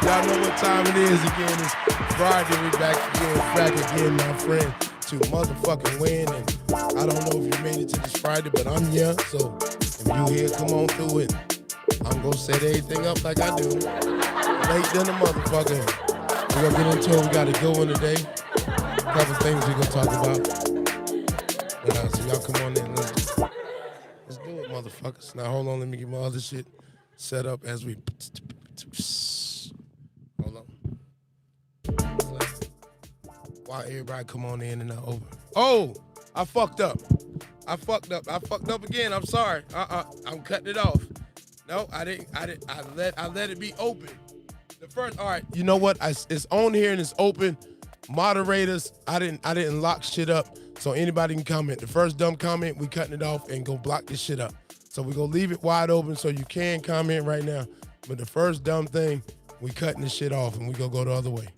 Y'all know what time it is again. It's Friday. We back again, my friend, to motherfucking win. And I don't know if you made it to this Friday, but I'm here. So if you here, come on through it. I'm gonna set everything up like I do. Late than a motherfucker. We're gonna get into it. We got a good one today. A couple things we're gonna talk about. So y'all come on in. Let's do it, motherfuckers. Now hold on, let me get my other shit set up as we. Hold on. Why everybody come on in and not open? Oh, I fucked up. I fucked up again. I'm sorry. I'm cutting it off. No, I didn't. I let it be open. The first. All right. You know what? It's on here and it's open. Moderators. I didn't lock shit up, so anybody can comment. The first dumb comment, we cutting it off and go block this shit up. So we gonna leave it wide open so you can comment right now. But the first dumb thing, we cutting this shit off and we gonna go the other way.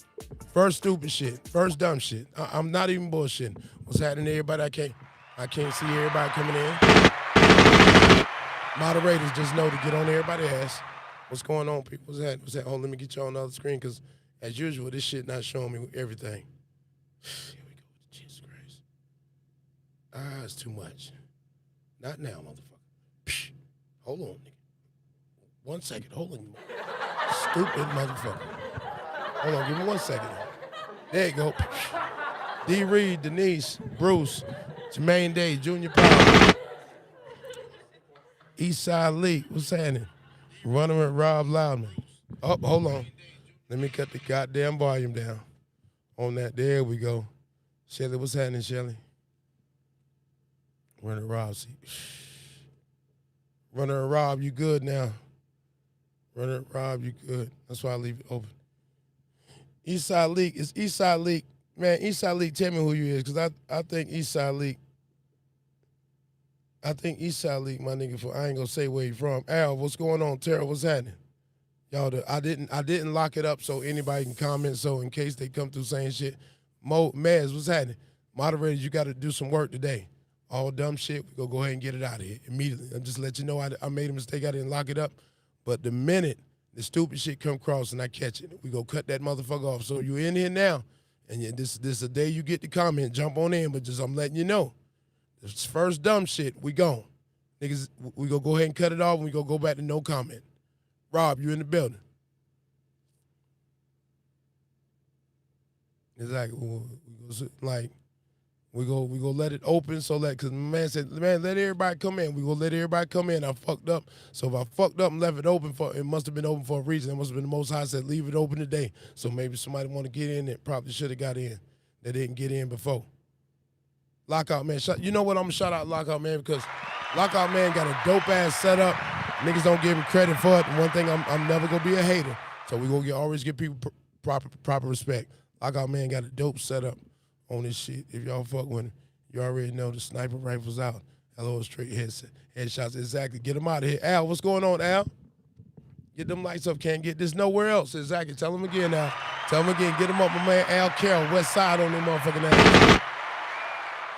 First stupid shit. First dumb shit. I'm not even bullshitting. What's happening to everybody? I can't see everybody coming in. Moderators just know to get on everybody's ass. What's going on, people? What's that? Oh, let me get you on the other screen because, as usual, this shit not showing me everything. Here we go. Jesus Christ. It's too much. Not now, motherfucker. Psh. Hold on, nigga. 1 second. Hold on. Stupid motherfucker. Hold on. Give me 1 second. There you go. D. Reed, Denise, Bruce, Jermaine Day, Junior Powell, Eastside Lee. What's happening? Running with Rob Loudman. Oh, hold on. Let me cut the goddamn volume down on that. There we go. Shelly, what's happening, Shelly? Running Rob. Running Rob, you good now? Running Rob, you good. That's why I leave it open. Eastside League. It's Eastside League. Man, Eastside League, tell me who you is, because I think Eastside League. I think Eastside League, my nigga, I ain't gonna say where you from. Al, what's going on? Tara, what's happening? Y'all, I didn't lock it up so anybody can comment, so in case they come through saying shit. Maz, what's happening? Moderators, you gotta do some work today. All dumb shit, we gonna go ahead and get it out of here immediately. I'm just let you know I made a mistake, I didn't lock it up. But the minute the stupid shit come across and I catch it, we go cut that motherfucker off. So you in here now, and this is the day you get the comment, jump on in, but just I'm letting you know. This first dumb shit, we gone. Niggas, we gonna go ahead and cut it off and we gonna go back to no comment. Rob, you in the building. Exactly. We go let it open so that, because my man said, man, let everybody come in. We gonna let everybody come in. I fucked up. So if I fucked up and left it open it must have been open for a reason. It must have been the Most High said, leave it open today. So maybe somebody want to get in that probably should have got in. That didn't get in before. Lockout Man, you know what? I'm gonna shout out Lockout Man because Lockout Man got a dope ass setup. Niggas don't give him credit for it. And one thing, I'm never gonna be a hater. So we gonna always give people proper respect. Lockout Man got a dope setup on this shit. If y'all fuck with him, you already know the sniper rifle's out. Hello, straight headshots. Exactly. Get him out of here. Al, what's going on, Al? Get them lights up. Can't get this nowhere else. Exactly. Tell him again, Al. Tell him again. Get him up, my man Al Carroll, West Side on them motherfucking ass.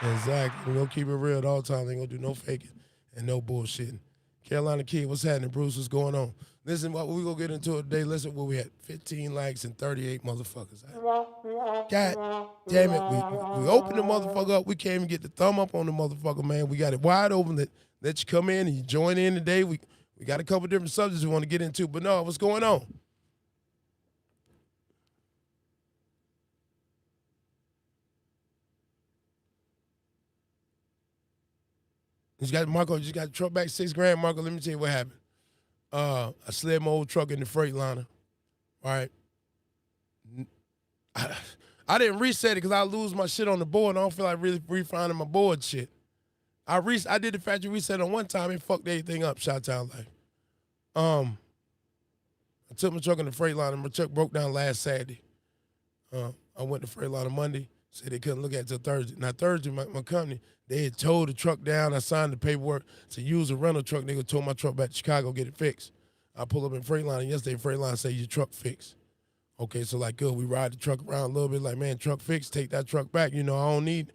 Exactly. We're going to keep it real at all times. Ain't going to do no faking and no bullshitting. Carolina Kid, what's happening, Bruce? What's going on? Listen, what we going to get into it today. Listen, where we had 15 likes and 38 motherfuckers. God damn it. We opened the motherfucker up. We can't even get the thumb up on the motherfucker, man. We got it wide open. Let you come in and you join in today. We got a couple different subjects we want to get into. But no, what's going on? Marco just got the truck back $6,000. Marco, let me tell you what happened. I slid my old truck in the Freightliner. All right. I didn't reset it because I lose my shit on the board. I don't feel like really refining my board shit. I did the factory reset on one time and fucked everything up, Chi-Town Life. I took my truck in the Freightliner. My truck broke down last Saturday. I went to Freightliner Monday. Said they couldn't look at it till Thursday. Now Thursday, my company, they had towed the truck down. I signed the paperwork to use a rental truck. They towed my truck back to Chicago, get it fixed. I pull up in Freightliner. Yesterday, Freightliner say your truck fixed. Okay, so like good. We ride the truck around a little bit. Like, man, truck fixed. Take that truck back. You know, I don't need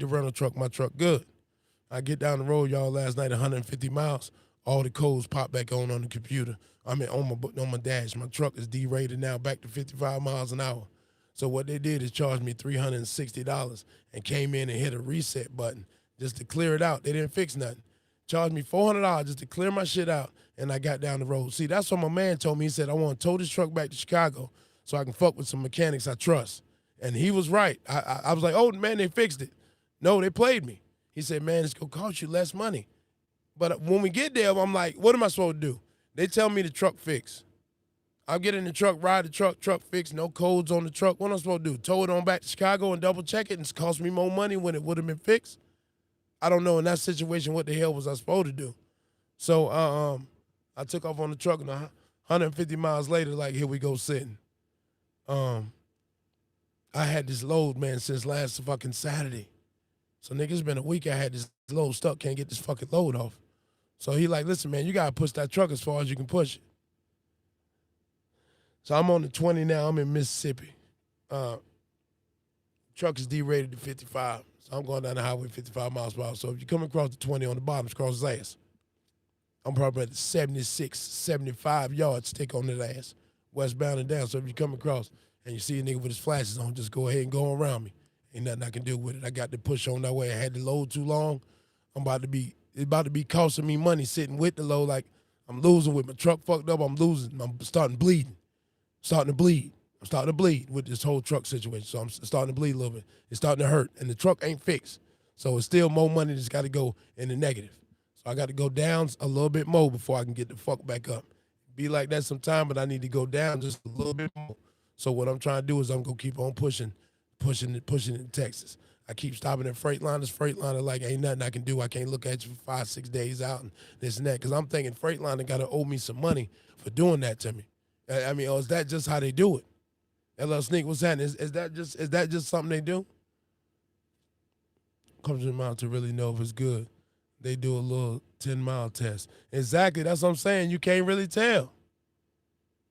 the rental truck. My truck good. I get down the road, y'all, last night, 150 miles. All the codes pop back on the computer. I mean, on my dash. My truck is derated now back to 55 miles an hour. So what they did is charge me $360 and came in and hit a reset button just to clear it out. They didn't fix nothing. Charged me $400 just to clear my shit out, and I got down the road. See, that's what my man told me. He said, I want to tow this truck back to Chicago so I can fuck with some mechanics I trust. And he was right. I was like, oh, man, they fixed it. No, they played me. He said, man, it's going to cost you less money. But when we get there, I'm like, what am I supposed to do? They tell me the truck fixed. I'll get in the truck, ride the truck fixed, no codes on the truck. What am I supposed to do? Tow it on back to Chicago and double check it and it's cost me more money when it would have been fixed? I don't know in that situation what the hell was I supposed to do. So I took off on the truck and 150 miles later, like, here we go sitting. I had this load, man, since last fucking Saturday. So, nigga, it's been a week I had this load stuck, can't get this fucking load off. So he like, listen, man, you got to push that truck as far as you can push it. So I'm on the 20 now. I'm in Mississippi. Truck is derated to 55. So I'm going down the highway 55 miles per hour. So if you come across the 20 on the bottom, it's cross his ass. I'm probably at 76, 75 yards stick on his ass, westbound and down. So if you come across and you see a nigga with his flashes on, just go ahead and go around me. Ain't nothing I can do with it. I got the push on that way. I had the load too long. It's about to be costing me money sitting with the load. Like, I'm losing with my truck fucked up. I'm losing. I'm starting to bleed. I'm starting to bleed with this whole truck situation. So I'm starting to bleed a little bit. It's starting to hurt. And the truck ain't fixed. So it's still more money that's got to go in the negative. So I got to go down a little bit more before I can get the fuck back up. Be like that sometime, but I need to go down just a little bit more. So what I'm trying to do is I'm going to keep on pushing in Texas. I keep stopping at Freightliners. Freightliner like, ain't nothing I can do. I can't look at you for 5-6 days out and this and that. Because I'm thinking Freightliner got to owe me some money for doing that to me. I mean, or is that just how they do it? LL Sneak, what's happening? Is that just something they do? Comes to the mouth to really know if it's good. They do a little 10-mile test. Exactly, that's what I'm saying. You can't really tell.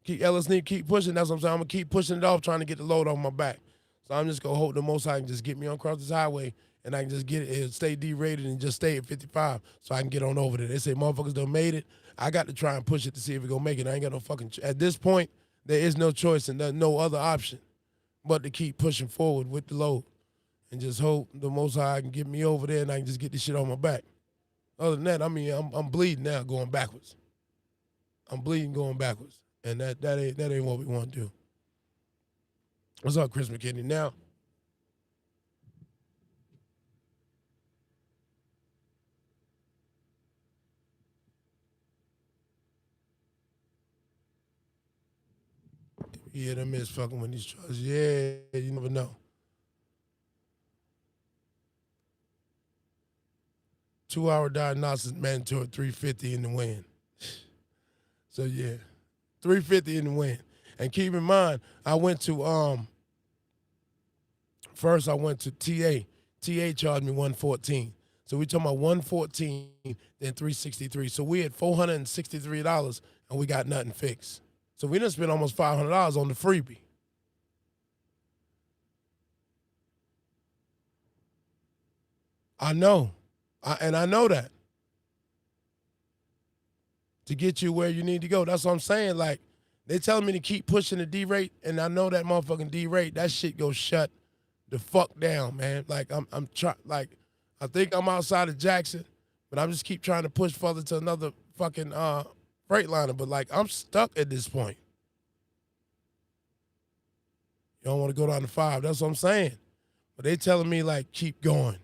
Keep LL Sneak, keep pushing. That's what I'm saying. I'm gonna keep pushing it off, trying to get the load off my back. So I'm just gonna hope the most I can just get me on across this highway and I can just get it, stay derated and just stay at 55 so I can get on over there. They say motherfuckers done made it. I got to try and push it to see if it gonna make it. I ain't got no fucking at this point, there is no choice and there's no other option but to keep pushing forward with the load and just hope the most high can get me over there and I can just get this shit on my back. Other than that, I mean, I'm bleeding now going backwards. I'm bleeding going backwards. And that ain't what we want to do. What's up, Chris McKinney? Now, yeah, them is fucking with these trucks. Yeah, you never know. 2-hour diagnosis mandatory 350 in the wind. So yeah, 350 in the wind. And keep in mind, I went to first I went to TA. TA charged me 114. So we talking about 114, then 363. So we had $463 and we got nothing fixed. So we done spent almost $500 on the freebie. I know. And I know that. To get you where you need to go. That's what I'm saying. Like, they telling me to keep pushing the D rate, and I know that motherfucking D rate, that shit go shut the fuck down, man. Like, I'm trying, like, I think I'm outside of Jackson, but I'm just keep trying to push further to another fucking Freightliner. But, like, I'm stuck at this point. You don't want to go down to 5. That's what I'm saying. But they telling me, like, keep going.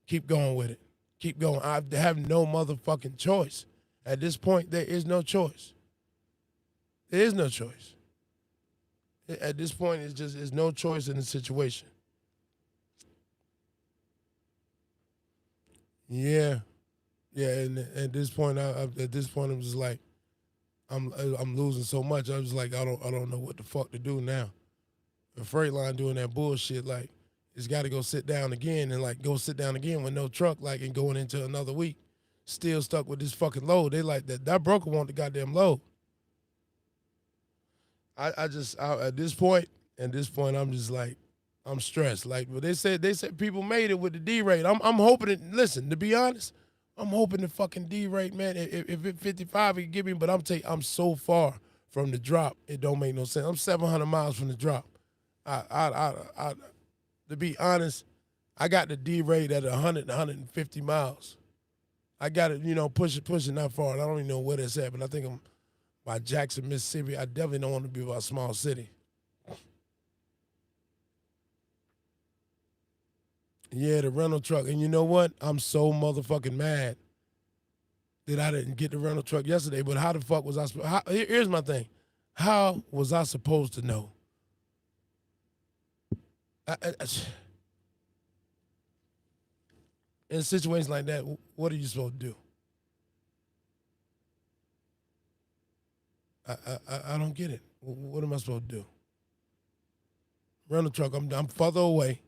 Keep going with it. Keep going. I have no motherfucking choice. At this point, there is no choice. There is no choice. At this point, it's no choice in the situation. Yeah, yeah. And at this point, I'm just like, I'm losing so much. I was like, I don't know what the fuck to do now. The Freightliner doing that bullshit, like, it's got to go sit down again and like go sit down again with no truck, like, and going into another week. Still stuck with this fucking load. They like that broker want the goddamn load. At this point, I'm just like, I'm stressed. Like, but they said people made it with the D rate. I'm hoping it. Listen, to be honest, I'm hoping the fucking D rate, man. If it 55, he can give me. But I'm so far from the drop, it don't make no sense. I'm 700 miles from the drop. I to be honest, I got the D rate at 100, 150 miles. I got it, pushing that far. And I don't even know where that's at, but I think I'm by Jackson, Mississippi. I definitely don't want to be by a small city. Yeah, the rental truck. And you know what? I'm so motherfucking mad that I didn't get the rental truck yesterday. But how the fuck was I supposed to? Here's my thing. How was I supposed to know? In situations like that, what are you supposed to do? I don't get it. What am I supposed to do? Rental truck. I'm further away.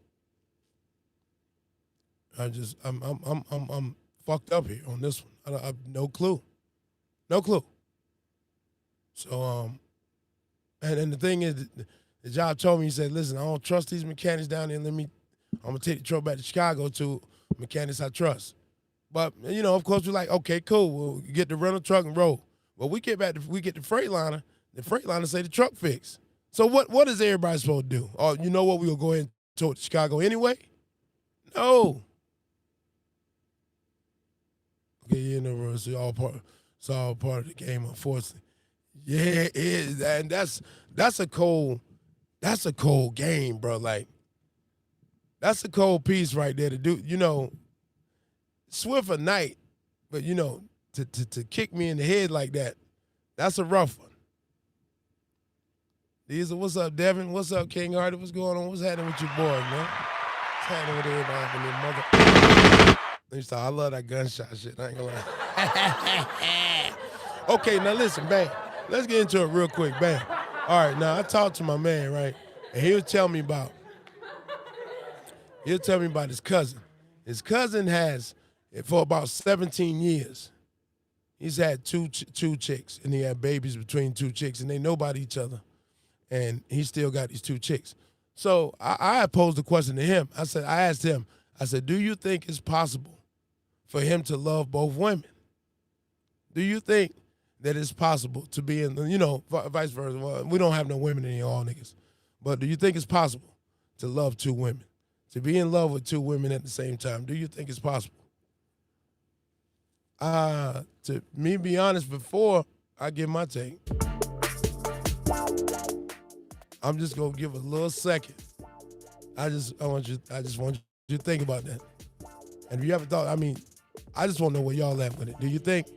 I'm fucked up here on this one. I have no clue. No clue. So and the thing is, the job told me, he said, listen, I don't trust these mechanics down there. I'm gonna take the truck back to Chicago to mechanics I trust. But of course we're like, okay, cool. We'll get the rental truck and roll. Well, we get the Freightliner. The Freightliner say the truck fixed. So what is everybody supposed to do? Oh, you know what? We'll go ahead and tow it to Chicago anyway? No. Okay, it's all part of the game, unfortunately. Yeah, it is, and that's a cold game, bro. Like, that's a cold piece right there to do. Swift a night, but to kick me in the head like that, that's a rough one. What's up, Devin? What's up, King Hardy? What's going on? What's happening with your boy, man? What's happening with everybody up in there, mother? I love that gunshot shit. I ain't gonna lie. Okay, now listen, bang. Let's get into it real quick, bang. All right, now I talked to my man, right? And he'll tell me about his cousin. His cousin has, for about 17 years, he's had two chicks, and he had babies between two chicks, and they know about each other. And he still got these two chicks. So I posed the question to him. I asked him, do you think it's possible for him to love both women? Do you think that it's possible to be in, vice versa? Well, we don't have no women in here, all niggas. But do you think it's possible to love two women? To be in love with two women at the same time? Do you think it's possible? To me be honest, before I give my take, I'm just gonna give a little second. I just want you to think about that. And if you haven't thought, I just want to know where y'all at with it. Do you think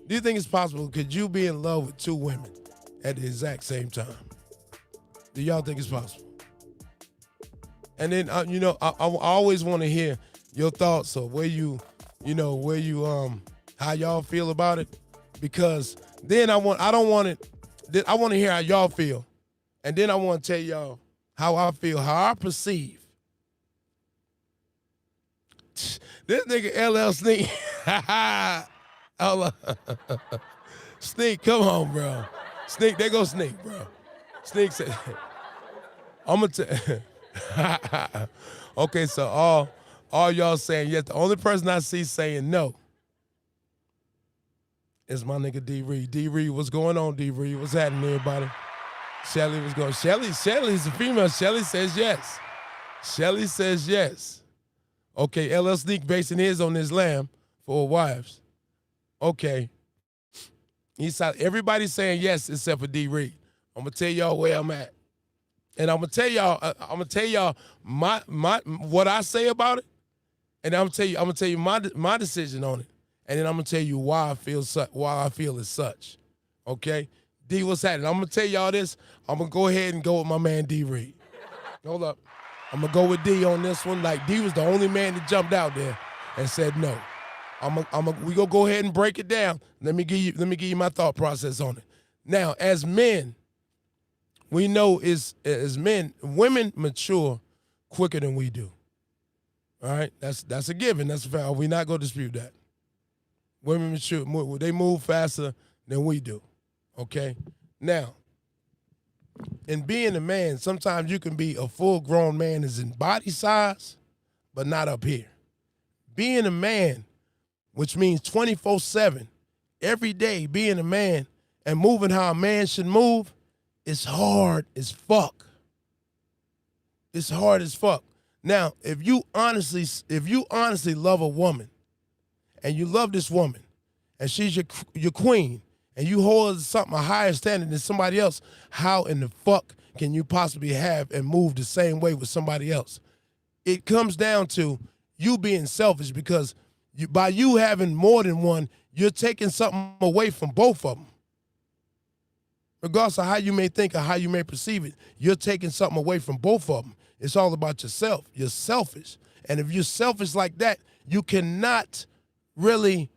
it's possible? Could you be in love with two women at the exact same time? Do y'all think it's possible? And then I always want to hear your thoughts of how y'all feel about it, because then I want to hear how y'all feel, and then I want to tell y'all how I feel, how I perceive. This nigga LL Sneak. Sneak, come on, bro. Sneak, there go Sneak, bro. Sneak said, I'm going to tell. Okay, so all y'all saying yes. The only person I see saying no is my nigga D Reed. D Reed, what's going on, D Reed? What's happening, everybody? Shelly was going. Shelly's a female. Shelly says yes. Shelly says yes. Okay, LL Sneak basing his on his lamb for wives. Okay. Everybody's saying yes except for D Reed. I'm gonna tell y'all where I'm at. And I'm gonna tell y'all my what I say about it, and I'm gonna tell you my decision on it, and then I'm gonna tell you why I feel as such. Okay, D, what's happening? I'm gonna tell y'all this. I'm gonna go ahead and go with my man D Reed. Hold up, I'm gonna go with D on this one. Like, D was the only man that jumped out there and said no. We gonna go ahead and break it down. Let me give you my thought process on it. Now, as men, we know as men, women mature quicker than we do. All right, that's a given. That's a fact. We're not gonna dispute that. Women mature, they move faster than we do. Okay, now, in being a man, sometimes you can be a full-grown man is in body size, but not up here. Being a man which means 24/7, every day being a man and moving how a man should move, it's hard as fuck. It's hard as fuck. Now, if you honestly love a woman, and you love this woman, and she's your queen, and you hold her to something a higher standard than somebody else, how in the fuck can you possibly have and move the same way with somebody else? It comes down to you being selfish, because by you having more than one, you're taking something away from both of them. Regardless of how you may think or how you may perceive it, you're taking something away from both of them. It's all about yourself. You're selfish. And if you're selfish like that, you cannot really,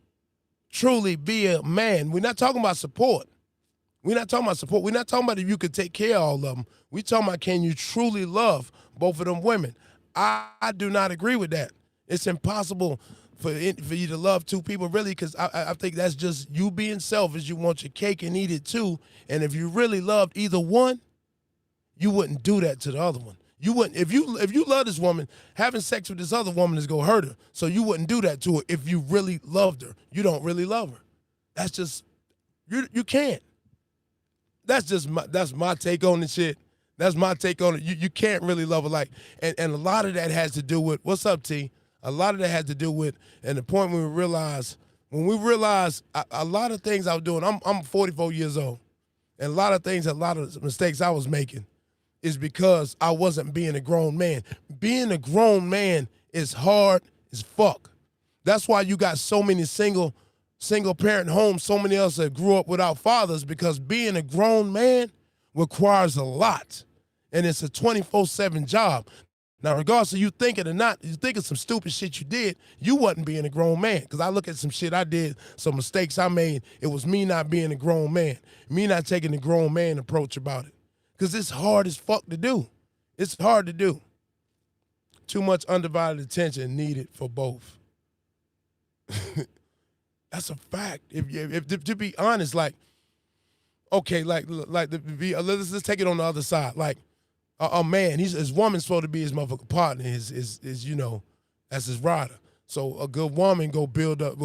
truly be a man. We're not talking about support. We're not talking about if you could take care of all of them. We're talking about, can you truly love both of them women? I do not agree with that. It's impossible for you to love two people, really, because I think that's just you being selfish. You want your cake and eat it too. And if you really loved either one, you wouldn't do that to the other one. You wouldn't. If you love this woman, having sex with this other woman is gonna hurt her. So you wouldn't do that to her if you really loved her. You don't really love her. That's just you can't. That's my take on the shit. That's my take on it. You can't really love her like, and a lot of that has to do with, what's up, T? A lot of that has to do with, and the point when we realize a lot of things I was doing. I'm 44 years old, and a lot of mistakes I was making is because I wasn't being a grown man. Being a grown man is hard as fuck. That's why you got so many single parent homes, so many else that grew up without fathers, because being a grown man requires a lot. And it's a 24/7 job. Now, regardless of you thinking or not, you think of some stupid shit you did, you wasn't being a grown man. Because I look at some shit I did, some mistakes I made, it was me not being a grown man. Me not taking the grown man approach about it. Because it's hard as fuck to do. It's hard to do. Too much undivided attention needed for both. That's a fact. If to be honest, like, okay, let's take it on the other side. Like, a man, his woman's supposed to be his motherfucking partner, his you know, that's his rider. So a good woman go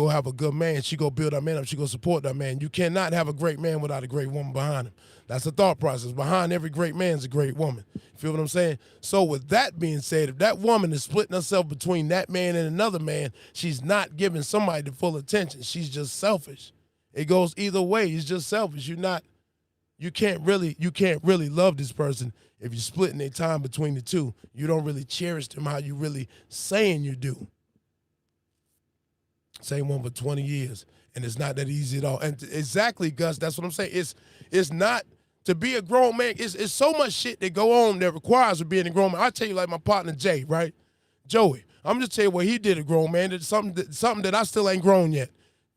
have a good man. She go build that man up. She go support that man. You cannot have a great man without a great woman behind him. That's the thought process. Behind every great man is a great woman. You feel what I'm saying? So with that being said, if that woman is splitting herself between that man and another man, she's not giving somebody the full attention. She's just selfish. It goes either way. It's just selfish. You can't really love this person if you're splitting their time between the two. You don't really cherish them how you really saying you do. Same one for 20 years. And it's not that easy at all. And exactly, Gus, that's what I'm saying. It's not, to be a grown man, it's so much shit that go on that requires of being a grown man. I'll tell you, like my partner Jay, right? Joey. I'm just telling you what he did a grown man. It's something that I still ain't grown yet.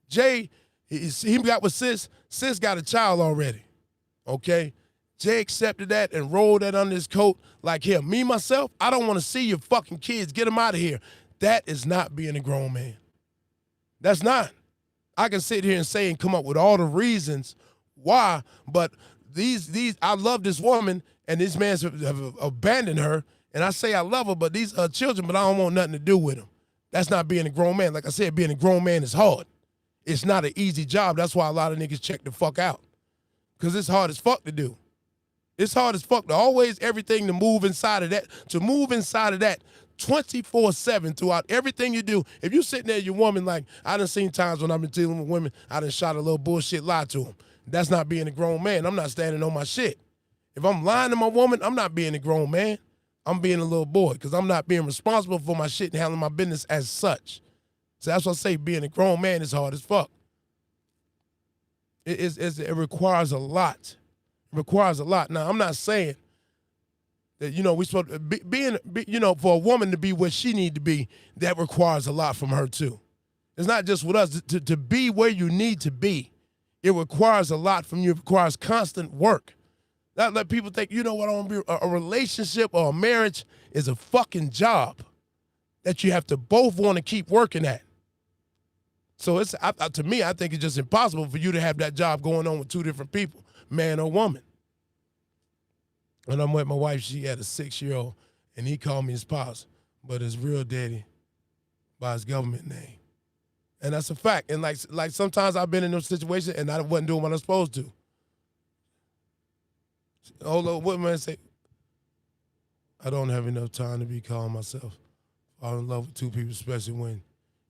Jay, he got with Sis. Sis got a child already. Okay? Jay accepted that and rolled that under his coat like him. Me, myself, I don't want to see your fucking kids. Get them out of here. That is not being a grown man. That's not. I can sit here and say and come up with all the reasons why, but I love this woman, and these men have abandoned her, and I say I love her, but these are children, but I don't want nothing to do with them. That's not being a grown man. Like I said, being a grown man is hard. It's not an easy job. That's why a lot of niggas check the fuck out, because it's hard as fuck to do. It's hard as fuck to always everything to move inside of that 24/7 throughout everything you do. If you sitting there, your woman, like, I done seen times when I've been dealing with women, I done shot a little bullshit lie to them. That's not being a grown man. I'm not standing on my shit. If I'm lying to my woman, I'm not being a grown man. I'm being a little boy, because I'm not being responsible for my shit and handling my business as such. So that's what I say, being a grown man is hard as fuck. It requires a lot. It requires a lot. Now, I'm not saying that, we supposed to for a woman to be where she need to be, that requires a lot from her too. It's not just with us. To be where you need to be, it requires a lot from you. It requires constant work. Not let people think, you know what, a relationship or a marriage is a fucking job that you have to both want to keep working at. So to me, I think it's just impossible for you to have that job going on with two different people, man or woman. When I'm with my wife, she had a 6-year-old, and he called me his pops, but his real daddy by his government name. And that's a fact. And like sometimes I've been in those situations and I wasn't doing what I was supposed to. Hold on, what man say? I don't have enough time to be calm myself. Fall in love with two people, especially when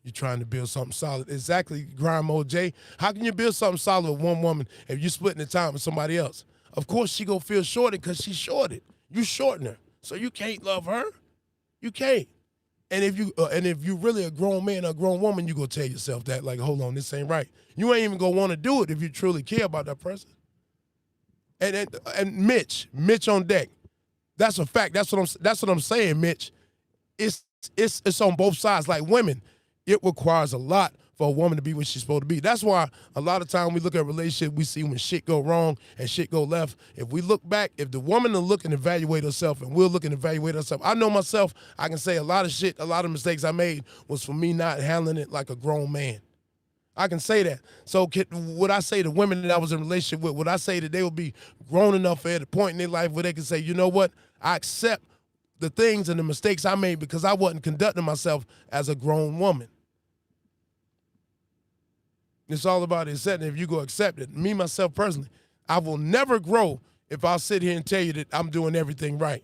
you're trying to build something solid. Exactly, Grind Mode J. How can you build something solid with one woman if you're splitting the time with somebody else? Of course she gonna feel shorted because she's shorted. You shorten her. So you can't love her. You can't. And if you really a grown man or a grown woman, you gonna tell yourself that, like, hold on, this ain't right. You ain't even gonna want to do it if you truly care about that person. And Mitch on deck. That's a fact. That's what I'm saying, Mitch. It's on both sides. Like women, it requires a lot for a woman to be what she's supposed to be. That's why a lot of time we look at relationships, we see when shit go wrong and shit go left. If we look back, if the woman will look and evaluate herself and we'll look and evaluate herself, I know myself, I can say a lot of shit, a lot of mistakes I made was for me not handling it like a grown man. I can say that. So would I say the women that I was in a relationship with, would I say that they would be grown enough at a point in their life where they can say, you know what, I accept the things and the mistakes I made because I wasn't conducting myself as a grown woman. It's all about accepting. If you go accept it, me, myself personally, I will never grow if I'll sit here and tell you that I'm doing everything right.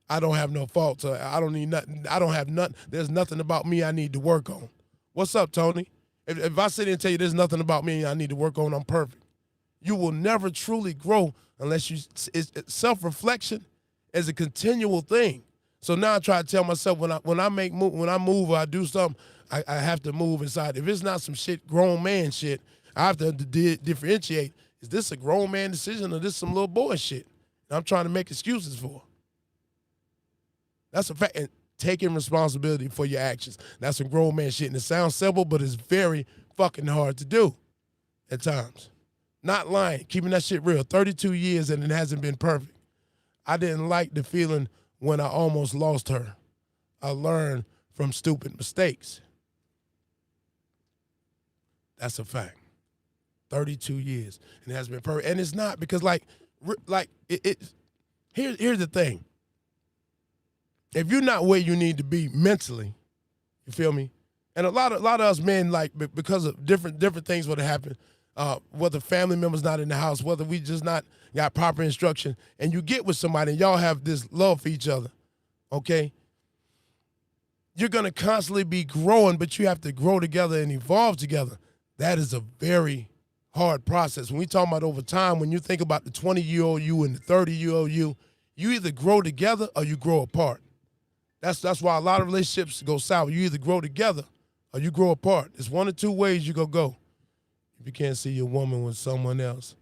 I don't have no faults. I don't need nothing. I don't have nothing. There's nothing about me I need to work on. What's up, Tony? If I sit here and tell you there's nothing about me I need to work on, I'm perfect. You will never truly grow unless you, self-reflection is a continual thing. So now I try to tell myself when I move or I do something, I have to move inside. If it's not some shit, grown man shit, I have to differentiate. Is this a grown man decision or this some little boy shit? And I'm trying to make excuses for. That's a fact. And taking responsibility for your actions. That's some grown man shit. And it sounds simple, but it's very fucking hard to do at times. Not lying, keeping that shit real. 32 years and it hasn't been perfect. I didn't like the feeling when I almost lost her. I learned from stupid mistakes. That's a fact. 32 years and it has been perfect. And it's not because here's the thing. If you're not where you need to be mentally, you feel me? And a lot of us men, like, because of different things would have happened, whether family members not in the house, whether we just not got proper instruction, and you get with somebody and y'all have this love for each other, okay? You're gonna constantly be growing, but you have to grow together and evolve together. That is a very hard process. When we talk about over time, when you think about the 20-year-old you and the 30-year-old you either grow together or you grow apart. That's why a lot of relationships go sour. You either grow together or you grow apart. It's one or two ways you go. If you can't see your woman with someone else,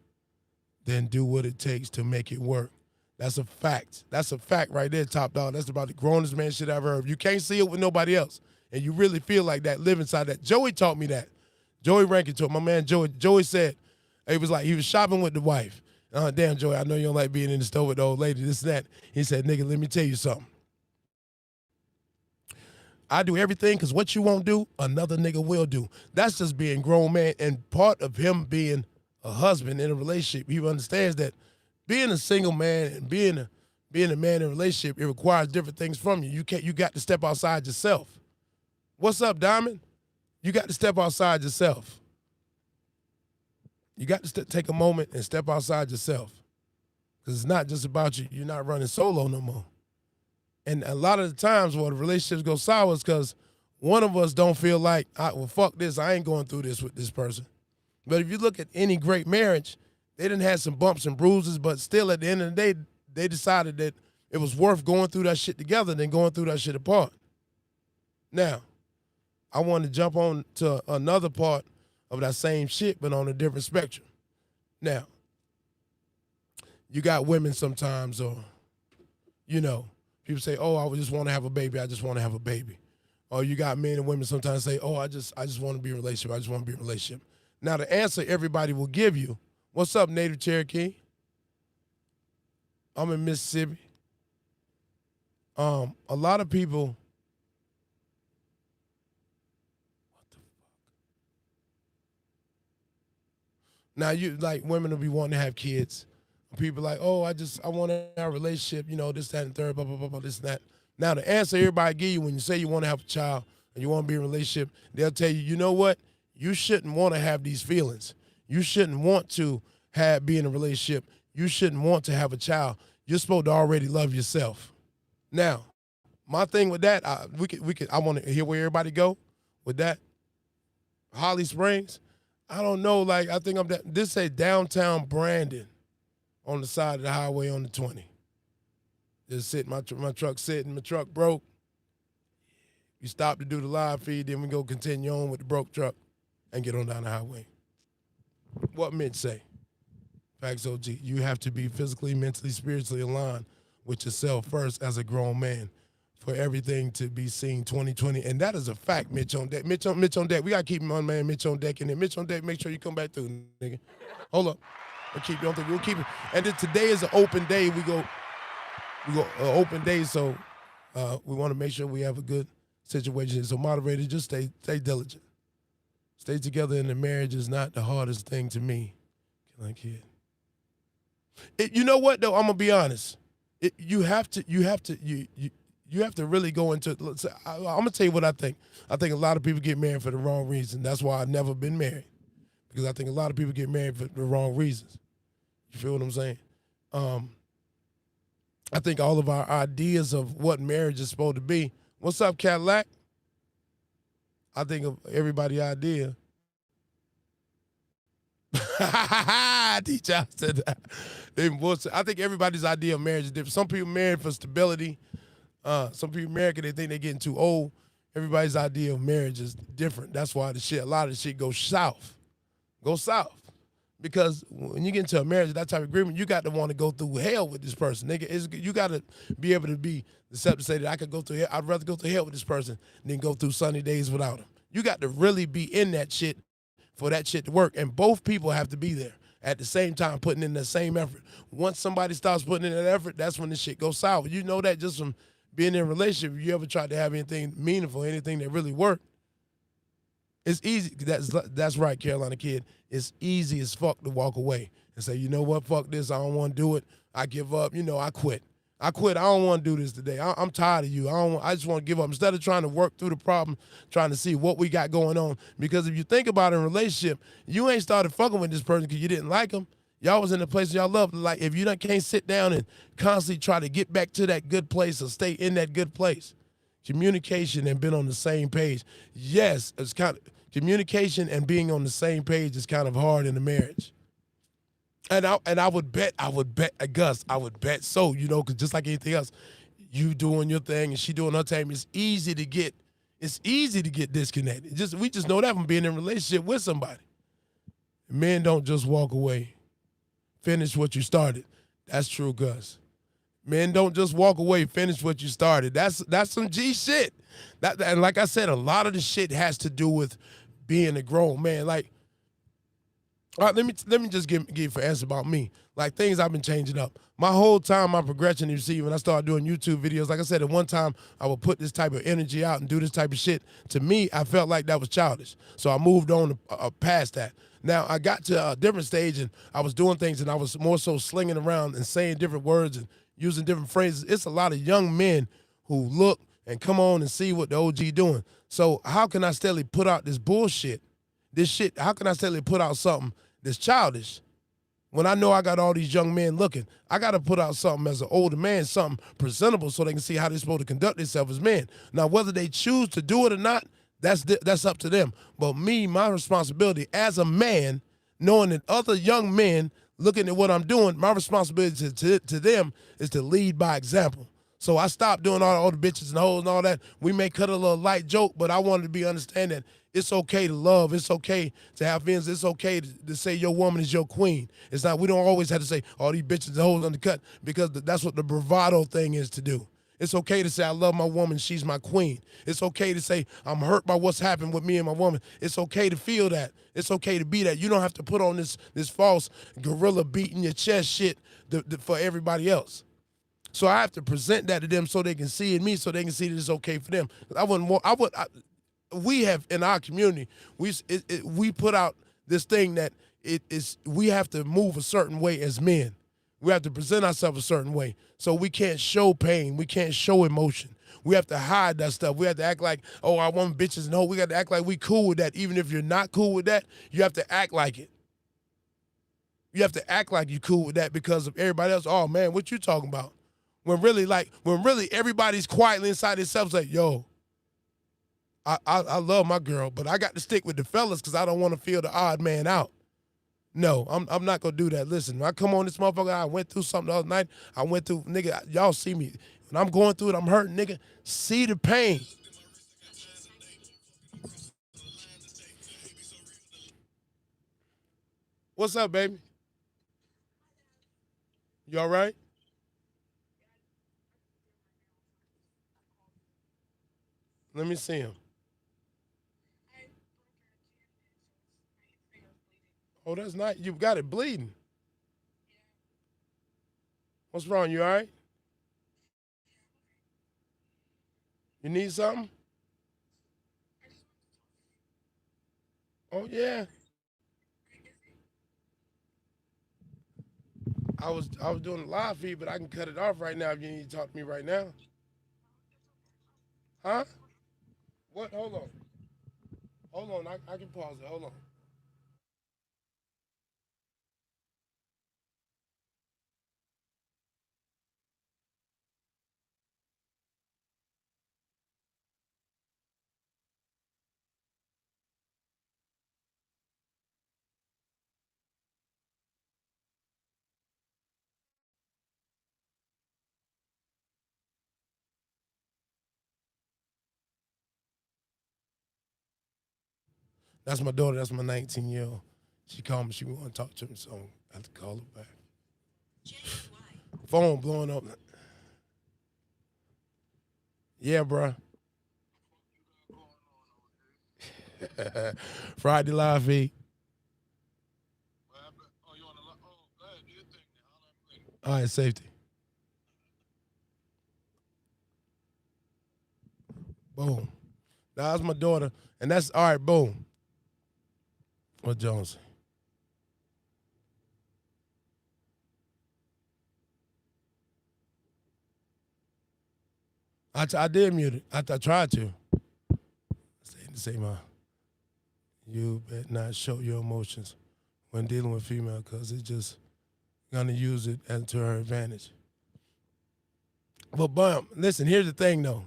then do what it takes to make it work. That's a fact. That's a fact right there, Top Dog. That's about the grownest man shit I've ever heard. If you can't see it with nobody else, and you really feel like that, live inside that. Joey taught me that. Joey Rankin taught my man Joey. Joey said, it was like he was shopping with the wife. Damn, Joey, I know you don't like being in the store with the old lady, this and that. He said, nigga, let me tell you something. I do everything because what you won't do, another nigga will do. That's just being grown man. And part of him being a husband in a relationship, he understands that being a single man and being a man in a relationship, it requires different things from you. You got to step outside yourself. What's up, Diamond? You got to step outside yourself. You got to take a moment and step outside yourself. Because it's not just about you. You're not running solo no more. And a lot of the times where the relationships go sour is because one of us don't feel like, well, fuck this, I ain't going through this with this person. But if you look at any great marriage, they done had some bumps and bruises, but still at the end of the day, they decided that it was worth going through that shit together than going through that shit apart. Now, I want to jump on to another part of that same shit, but on a different spectrum. Now, you got women sometimes, or, you know, people say, oh, I just want to have a baby. I just want to have a baby. Or you got men and women sometimes say, oh, I just want to be in a relationship. I just want to be in a relationship. Now, the answer everybody will give you, what's up, Native Cherokee? I'm in Mississippi. A lot of people, what the fuck? Now, you like women will be wanting to have kids. People like, oh, I want to have a relationship, you know, this, that, and third, blah, blah, blah, blah, this and that. Now, the answer everybody give you when you say you want to have a child and you want to be in a relationship, they'll tell you, you know what? you shouldn't want to have these feelings. You shouldn't want to be in a relationship. You shouldn't want to have a child. You're supposed to already love yourself. Now, my thing with that, I want to hear where everybody go with that. Holly Springs, I don't know. Like, I think this say downtown Brandon on the side of the highway on the 20. Just sitting, my truck sitting, my truck broke. You stop to do the live feed, then we go continue on with the broke truck and get on down the highway. What Mitch say? Facts OG, you have to be physically, mentally, spiritually aligned with yourself first as a grown man for everything to be seen 2020. And that is a fact, Mitch on deck. Mitch on deck. We got to keep my man Mitch on deck in there. Mitch on deck, make sure you come back through, nigga. Hold up. We'll keep you on thing. We'll keep it. And then today is an open day. We go open day, so we want to make sure we have a good situation. So moderator, just stay diligent. Stay together in the marriage is not the hardest thing to me. Kid. You know what though? I'm gonna be honest. You have to really go into. I'm gonna tell you what I think. I think a lot of people get married for the wrong reason. That's why I've never been married, because I think a lot of people get married for the wrong reasons. You feel what I'm saying? I think all of our ideas of what marriage is supposed to be. What's up, Cadillac? I think of everybody's idea. Teacher said that. I think everybody's idea of marriage is different. Some people married for stability. Some people married because they think they're getting too old. Everybody's idea of marriage is different. That's why a lot of the shit goes south. Go south. Because when you get into a marriage, that type of agreement, you got to want to go through hell with this person. Nigga, you got to be able to be accepted to say that I could go through hell. I'd rather go through hell with this person than go through sunny days without him. You got to really be in that shit for that shit to work. And both people have to be there at the same time, putting in the same effort. Once somebody starts putting in that effort, that's when the shit goes sour. You know that just from being in a relationship. If you ever tried to have anything meaningful, anything that really worked, it's easy. That's right, Carolina Kid. It's easy as fuck to walk away and say, you know what, fuck this. I don't want to do it. I give up. I quit. I don't want to do this today. I'm tired of you. I just want to give up. Instead of trying to work through the problem, trying to see what we got going on. Because if you think about it in a relationship, you ain't started fucking with this person because you didn't like him. Y'all was in a place y'all loved. Like, if you can't sit down and constantly try to get back to that good place or stay in that good place. Communication and been on the same page. Yes, it's kind of communication and being on the same page is kind of hard in a marriage. And I would bet, Gus, I would bet so, because just like anything else, you doing your thing and she doing her thing, it's easy to get disconnected. We just know that from being in a relationship with somebody. Men don't just walk away. Finish what you started. That's true, Gus. Men don't just walk away, finish what you started. That's some G shit. And like I said, a lot of the shit has to do with being a grown man. Like, all right, let me just give you an answer about me. Like, things I've been changing up. My whole time, my progression, you see, when I started doing YouTube videos, like I said, at one time, I would put this type of energy out and do this type of shit. To me, I felt like that was childish. So I moved on past that. Now, I got to a different stage, and I was doing things, and I was more so slinging around and saying different words and using different phrases. It's a lot of young men who look and come on and see what the OG doing. So how can I steadily put out this bullshit? How can I steadily put out something that's childish when I know I got all these young men looking? I got to put out something as an older man, something presentable so they can see how they're supposed to conduct themselves as men. Now, whether they choose to do it or not, that's up to them. But me, my responsibility as a man, knowing that other young men looking at what I'm doing, my responsibility to them is to lead by example. So I stopped doing all the bitches and hoes and all that. We may cut a little light joke, but I wanted to be understanding that it's okay to love. It's okay to have feelings. It's okay to say your woman is your queen. It's not, we don't always have to say all these bitches and hoes undercut, because that's what the bravado thing is to do. It's okay to say I love my woman, she's my queen. It's okay to say I'm hurt by what's happened with me and my woman. It's okay to feel that. It's okay to be that. You don't have to put on this false gorilla beating your chest shit for everybody else. So I have to present that to them so they can see in me, so they can see that it's okay for them. We have in our community, we put out this thing that we have to move a certain way as men. We have to present ourselves a certain way. So we can't show pain. We can't show emotion. We have to hide that stuff. We have to act like, oh, I want bitches. No, we got to act like we cool with that. Even if you're not cool with that, you have to act like it. You have to act like you cool with that because of everybody else. Oh man, what you talking about? When really everybody's quietly inside themselves like, yo, I love my girl, but I got to stick with the fellas because I don't want to feel the odd man out. No, I'm not gonna do that. Listen, when I come on this motherfucker, I went through something the other night. I went through, nigga, y'all see me. When I'm going through it, I'm hurting, nigga. See the pain. What's up, baby? You all right? Let me see him. Oh, that's not. You got it bleeding. What's wrong? You all right? You need something? Oh yeah. I was doing a live feed, but I can cut it off right now if you need to talk to me right now. Huh? What? Hold on. Hold on. I can pause it. Hold on. That's my daughter. That's my 19-year-old. She called me. She want to talk to me, so I have to call her back. Phone blowing up. Yeah, bruh. Friday live feed. All right, safety. Boom. That's my daughter, and that's all right. Boom. What Jones? I did mute it. I tried to. Say my. You better not show your emotions when dealing with female, cause it's just gonna use it to her advantage. But listen, here's the thing though.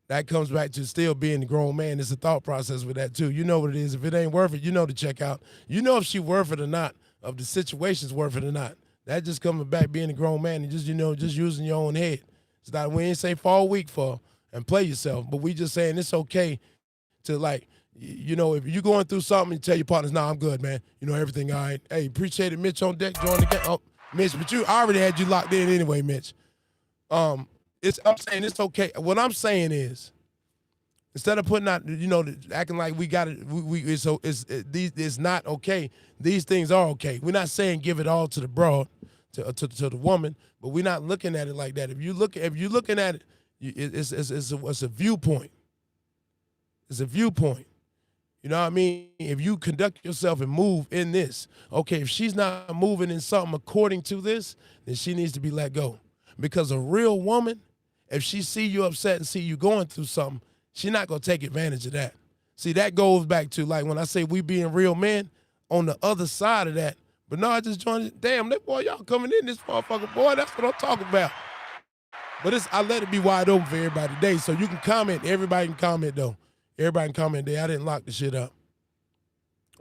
That comes back to still being a grown man. It's a thought process with that too. You know what it is. If it ain't worth it, you know to check out. You know if she worth it or not, if the situation's worth it or not. That just coming back being a grown man and just, just using your own head. It's not, we ain't say fall week for and play yourself, but we just saying it's okay to like, if you're going through something, you tell your partners, nah, I'm good, man. Everything all right. Hey, appreciate it, Mitch on deck, join the game. Oh, Mitch, but I already had you locked in anyway, Mitch. I'm saying it's okay. What I'm saying is, instead of putting out, acting like we got it, it's not okay. These things are okay. We're not saying give it all to the broad, to the woman, but we're not looking at it like that. If you're looking at it, it's a viewpoint. It's a viewpoint. You know what I mean? If you conduct yourself and move in this, okay, if she's not moving in something according to this, then she needs to be let go. Because a real woman, if she see you upset and see you going through something, she's not going to take advantage of that. See, that goes back to, like, when I say we being real men, on the other side of that, but no, I just joined it. Damn, that boy, y'all coming in this motherfucker, boy, that's what I'm talking about. But I let it be wide open for everybody today, so you can comment. Everybody can comment, though. Everybody can comment there. I didn't lock the shit up.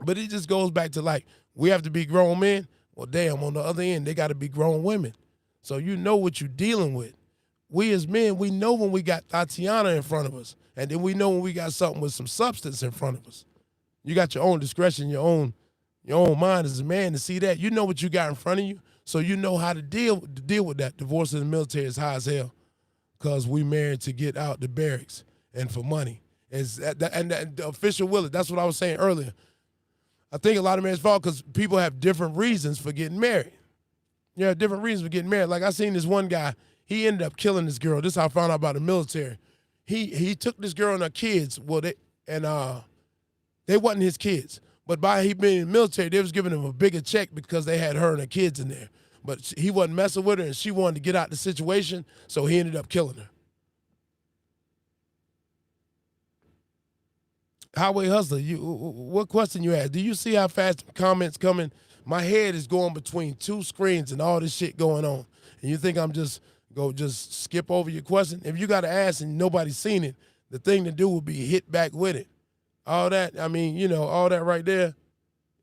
But it just goes back to, like, we have to be grown men. Well, damn, on the other end, they got to be grown women. So you know what you're dealing with. We as men, we know when we got Tatiana in front of us. And then we know when we got something with some substance in front of us. You got your own discretion, your own mind as a man to see that. You know what you got in front of you. So you know how to deal with that. Divorce in the military is high as hell. Because we married to get out the barracks and for money. And the official will it. That's what I was saying earlier. I think a lot of men's fault because people have different reasons for getting married. Yeah, different reasons for getting married. Like I seen this one guy, he ended up killing this girl. This is how I found out about the military. He took this girl and her kids. Well, they wasn't his kids. But by he being in the military, they was giving him a bigger check because they had her and her kids in there. but he wasn't messing with her, and she wanted to get out the situation, so he ended up killing her. Highway Hustler, what question you asked? Do you see how fast the comments coming? My head is going between two screens and all this shit going on. And you think I'm just skip over your question? If you got to ask and nobody's seen it, the thing to do would be hit back with it. All that, I mean, all that right there,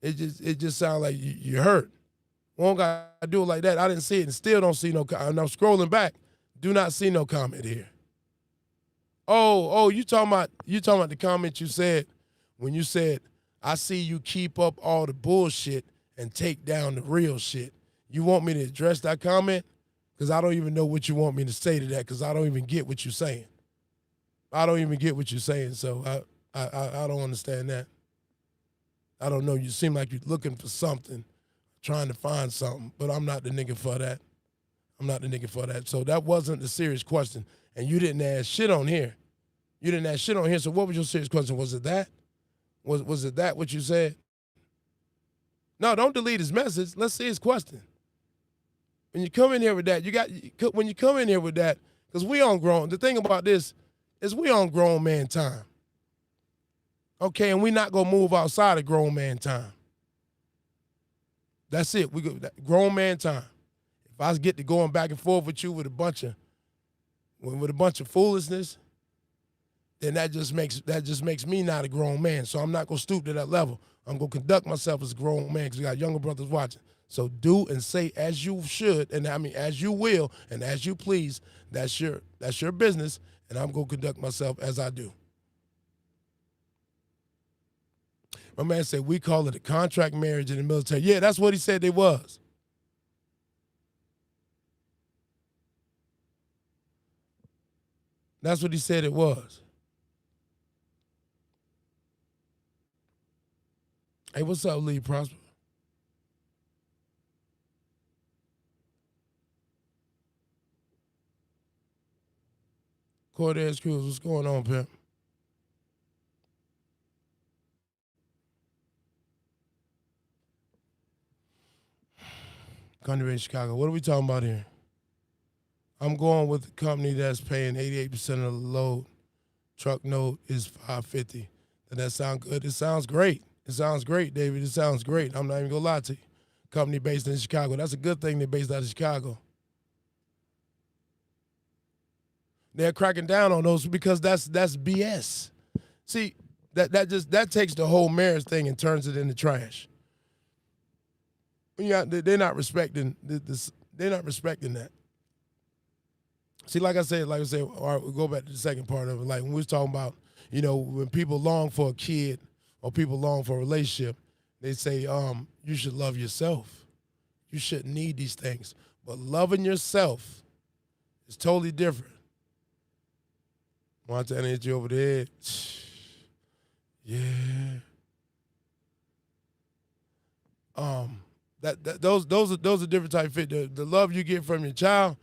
it just sounds like you hurt. Won't got to do it like that. I didn't see it and still don't see no comment. And I'm scrolling back. Do not see no comment here. Oh, you talking about the comment you said when you said, I see you keep up all the bullshit and take down the real shit. You want me to address that comment? Because I don't even know what you want me to say to that, because I don't even get what you're saying. I don't even get what you're saying, so I don't understand that. I don't know. You seem like you're looking for something, trying to find something, but I'm not the nigga for that. I'm not the nigga for that. So that wasn't the serious question. And you didn't ask shit on here. You didn't ask shit on here. So what was your serious question? Was it that? Was it that what you said? No, don't delete his message. Let's see his question. When you come in here with that, when you come in here with that, because we on grown. The thing about this is we on grown man time. Okay, and we not gonna move outside of grown man time. That's it. We go grown man time. If I get to going back and forth with you with a bunch of foolishness, then that just makes me not a grown man. So I'm not gonna stoop to that level. I'm gonna conduct myself as a grown man because we got younger brothers watching. So do and say as you should, and I mean as you will, and as you please. That's your business, and I'm gonna conduct myself as I do. My man said we call it a contract marriage in the military. Yeah, that's what he said they was. That's what he said it was. Hey, what's up, Lee Prosper? Cortez Cruz, what's going on, pimp? Country in Chicago. What are we talking about here? I'm going with the company that's paying 88% of the load. Truck note is $550. Does that sound good? It sounds great. It sounds great, David. It sounds great. I'm not even gonna lie to you. Company based in Chicago. That's a good thing they're based out of Chicago. They're cracking down on those because that's BS. See, that takes the whole marriage thing and turns it into trash. They're not respecting this. They're not respecting that. See, like I said, all right, we'll go back to the second part of it. Like when we was talking about, when people long for a kid or people long for a relationship, they say, you should love yourself. You shouldn't need these things. But loving yourself is totally different. Montana hit you over the head. Yeah. Those are different type of fit. The love you get from your child,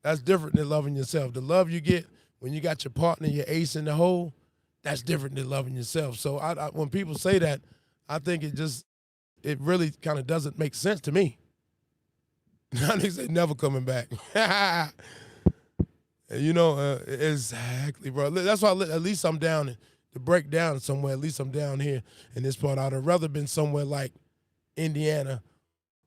that's different than loving yourself. The love you get when you got your partner, your ace in the hole, that's different than loving yourself. So when people say that, I think it really kind of doesn't make sense to me. Niggas say never coming back. Exactly, bro. That's why at least I'm down to break down somewhere. At least I'm down here in this part. I'd have rather been somewhere like Indiana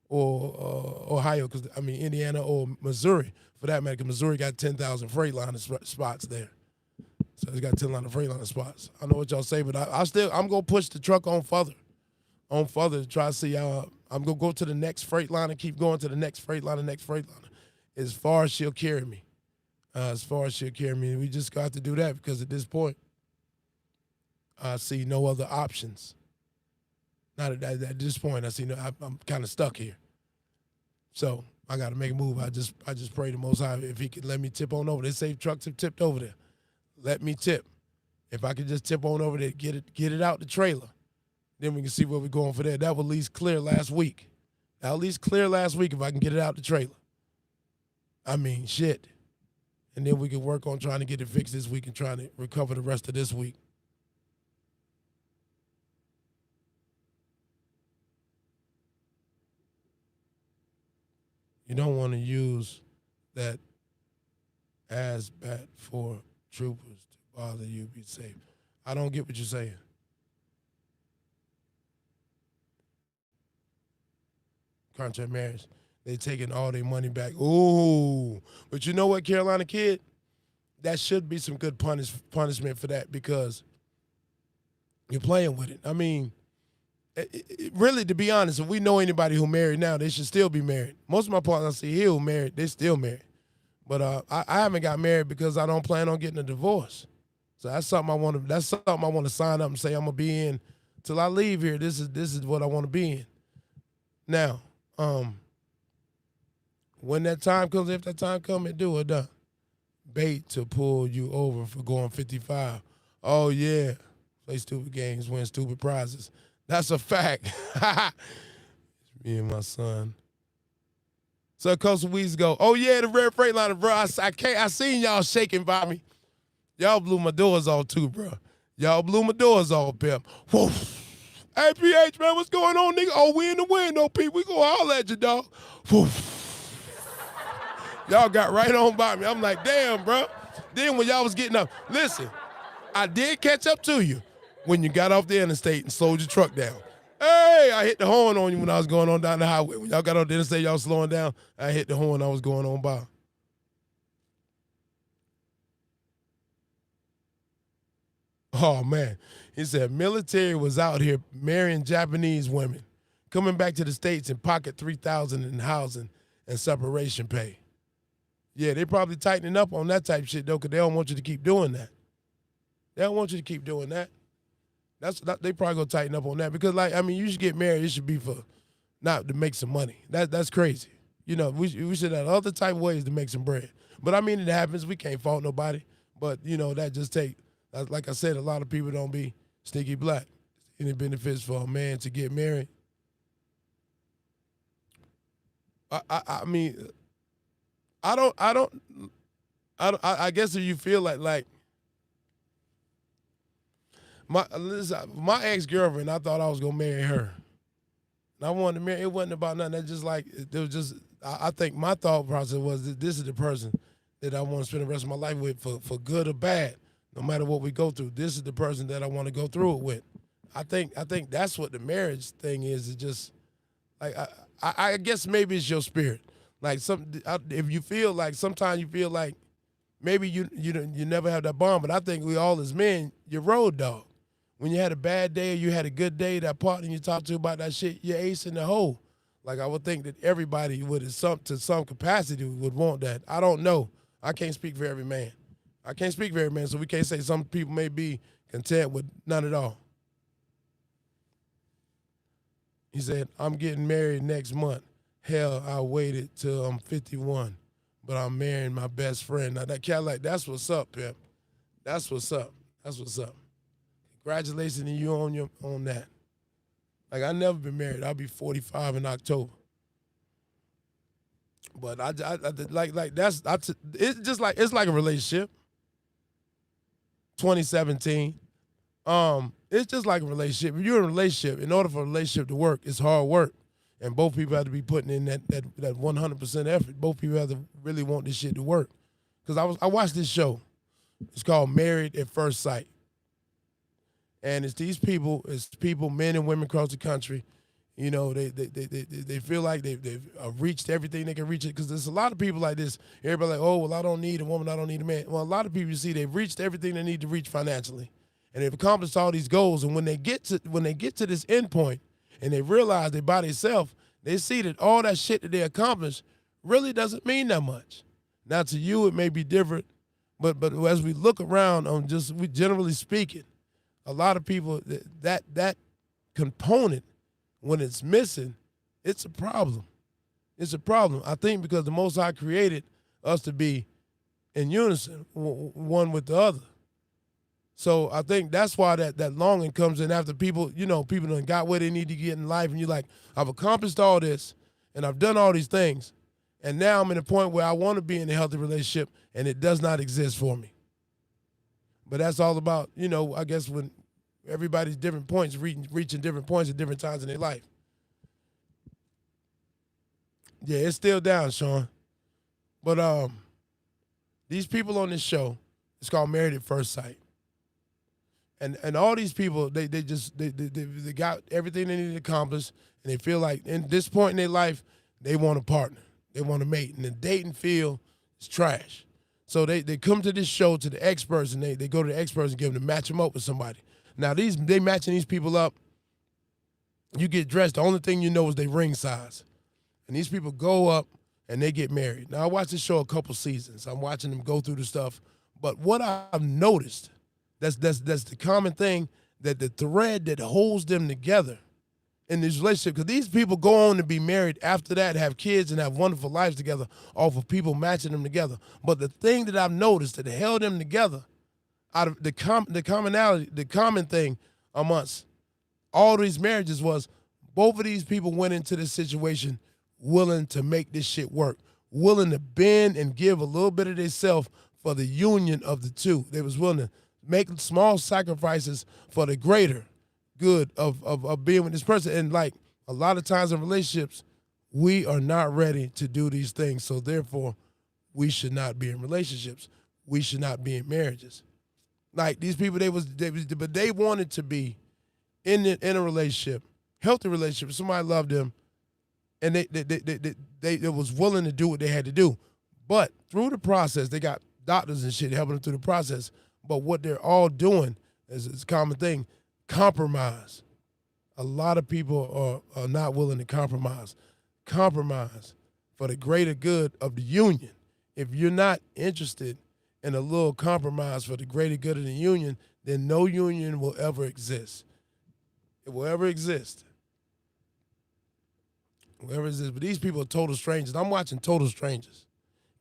or Ohio, because Indiana or Missouri for that matter. Because Missouri got 10,000 Freightliner spots there, so it's got 10,000 Freightliner spots. I know what y'all say, but I'm gonna push the truck on further to try to see how I'm gonna go to the next Freightliner, keep going to the next Freightliner, as far as she'll carry me. We just got to do that because at this point, I see no other options. Not at this point, I'm kind of stuck here. So I got to make a move. I just pray the Most High if He could let me tip on over. They say trucks have tipped over there. Let me tip. If I could just tip on over there, get it out the trailer, then we can see where we're going for that. That will at least clear last week. At least clear last week if I can get it out the trailer. Shit. And then we can work on trying to get it fixed this week and trying to recover the rest of this week. You don't want to use that as bat for troopers to bother you. Be safe. I don't get what you're saying. Contract marriage. They taking all their money back. Ooh. But you know what, Carolina Kid? That should be some good punishment for that because you're playing with it. I mean, really, to be honest, if we know anybody who married now, they should still be married. Most of my partners I see here who married, they still married. But I haven't got married because I don't plan on getting a divorce. So that's something I want to. That's something I want to sign up and say I'm gonna be in till I leave here. This is what I want to be in. Now, when that time comes, if that time comes, it do or done. Bait to pull you over for going 55. Oh yeah, play stupid games, win stupid prizes. That's a fact. Me and my son. So a couple of weeks ago, oh yeah, the red Freightliner, bro. I seen y'all shaking by me. Y'all blew my doors off too, bro. Y'all blew my doors off, pimp. Whoa. Hey, PH, man, what's going on, nigga? Oh, we in the window, Pete. We gonna holler at you, dog. Whoa. Y'all got right on by me. I'm like, damn, bro. Then when y'all was getting up, listen, I did catch up to you when you got off the interstate and slowed your truck down. Hey, I hit the horn on you when I was going on down the highway. When y'all got off the interstate, y'all slowing down, I hit the horn I was going on by. Oh, man. He said military was out here marrying Japanese women, coming back to the States and pocket $3,000 in housing and separation pay. Yeah, they probably tightening up on that type of shit, though, because they don't want you to keep doing that. They don't want you to keep doing that. They probably gonna tighten up on that because, like, I mean, you should get married. It should be for not to make some money. That's crazy. You know, we should have other type of ways to make some bread. But I mean, it happens. We can't fault nobody. But you know, that just take. Like I said, a lot of people don't be sneaky black. Any benefits for a man to get married? I mean, I guess if you feel like. My ex-girlfriend, I thought I was gonna marry her. And I wanted to marry. It wasn't about nothing. That just like it was just. I think my thought process was that this is the person that I want to spend the rest of my life with for good or bad, no matter what we go through. This is the person that I want to go through it with. I think that's what the marriage thing is. It's just like I guess maybe it's your spirit. Like if you feel like sometimes you feel like maybe you never have that bond, but I think we all as men, you're road dog. When you had a bad day or you had a good day, that partner you talk to about that shit, you're ace in the hole. Like I would think that everybody would, to some capacity, would want that. I don't know. I can't speak for every man. So we can't say some people may be content with none at all. He said, I'm getting married next month. Hell, I waited till I'm 51, but I'm marrying my best friend. Now that cat like, that's what's up, pimp. That's what's up. Congratulations to you on that. Like I never been married. I'll be 45 in October. But it's like a relationship. 2017. It's just like a relationship. If you're in a relationship, in order for a relationship to work, it's hard work. And both people have to be putting in that 100% effort. Both people have to really want this shit to work. Because I watched this show. It's called Married at First Sight. And it's people, men and women across the country. You know, they feel like they've reached everything they can reach it. Because there's a lot of people like this. Everybody like, oh, well, I don't need a woman, I don't need a man. Well, a lot of people you see, they've reached everything they need to reach financially. And they've accomplished all these goals. And when they get to this end point and they realize they by themselves, they see that all that shit that they accomplished really doesn't mean that much. Now to you it may be different, but as we look around we generally speaking, a lot of people that component, when it's missing, it's a problem. It's a problem. I think because the Most High created us to be in unison, one with the other. So I think that's why that longing comes in after people done got where they need to get in life, and you're like, I've accomplished all this, and I've done all these things, and now I'm in a point where I want to be in a healthy relationship, and it does not exist for me. But that's all about, I guess when everybody's different points, reaching different points at different times in their life. Yeah, it's still down, Sean. But these people on this show, it's called Married at First Sight. And all these people, they got everything they need to accomplish, and they feel like in this point in their life, they want a partner. They want a mate. And the dating field is trash. So they come to this show to the experts, and they go to the experts and give them to match them up with somebody. Now they matching these people up. You get dressed. The only thing you know is their ring size. And these people go up and they get married. Now I watched this show a couple seasons. I'm watching them go through the stuff. But what I've noticed, that's the common thing, that the thread that holds them together in this relationship, because these people go on to be married after that, have kids, and have wonderful lives together off of people matching them together. But the thing that I've noticed that held them together, out of the commonality, the common thing amongst all these marriages was both of these people went into this situation willing to make this shit work, willing to bend and give a little bit of themselves for the union of the two. They was willing to make small sacrifices for the greater good of being with this person. And like a lot of times in relationships, we are not ready to do these things. So therefore, we should not be in relationships. We should not be in marriages. Like these people, but they wanted to be in a relationship, healthy relationship. Somebody loved them, and they was willing to do what they had to do. But through the process, they got doctors and shit helping them through the process. But what they're all doing is a common thing: compromise. A lot of people are not willing to compromise. Compromise for the greater good of the union. If you're not interested in a little compromise for the greater good of the union, then no union will ever exist. It will ever exist. Whoever it is, but these people are total strangers. I'm watching total strangers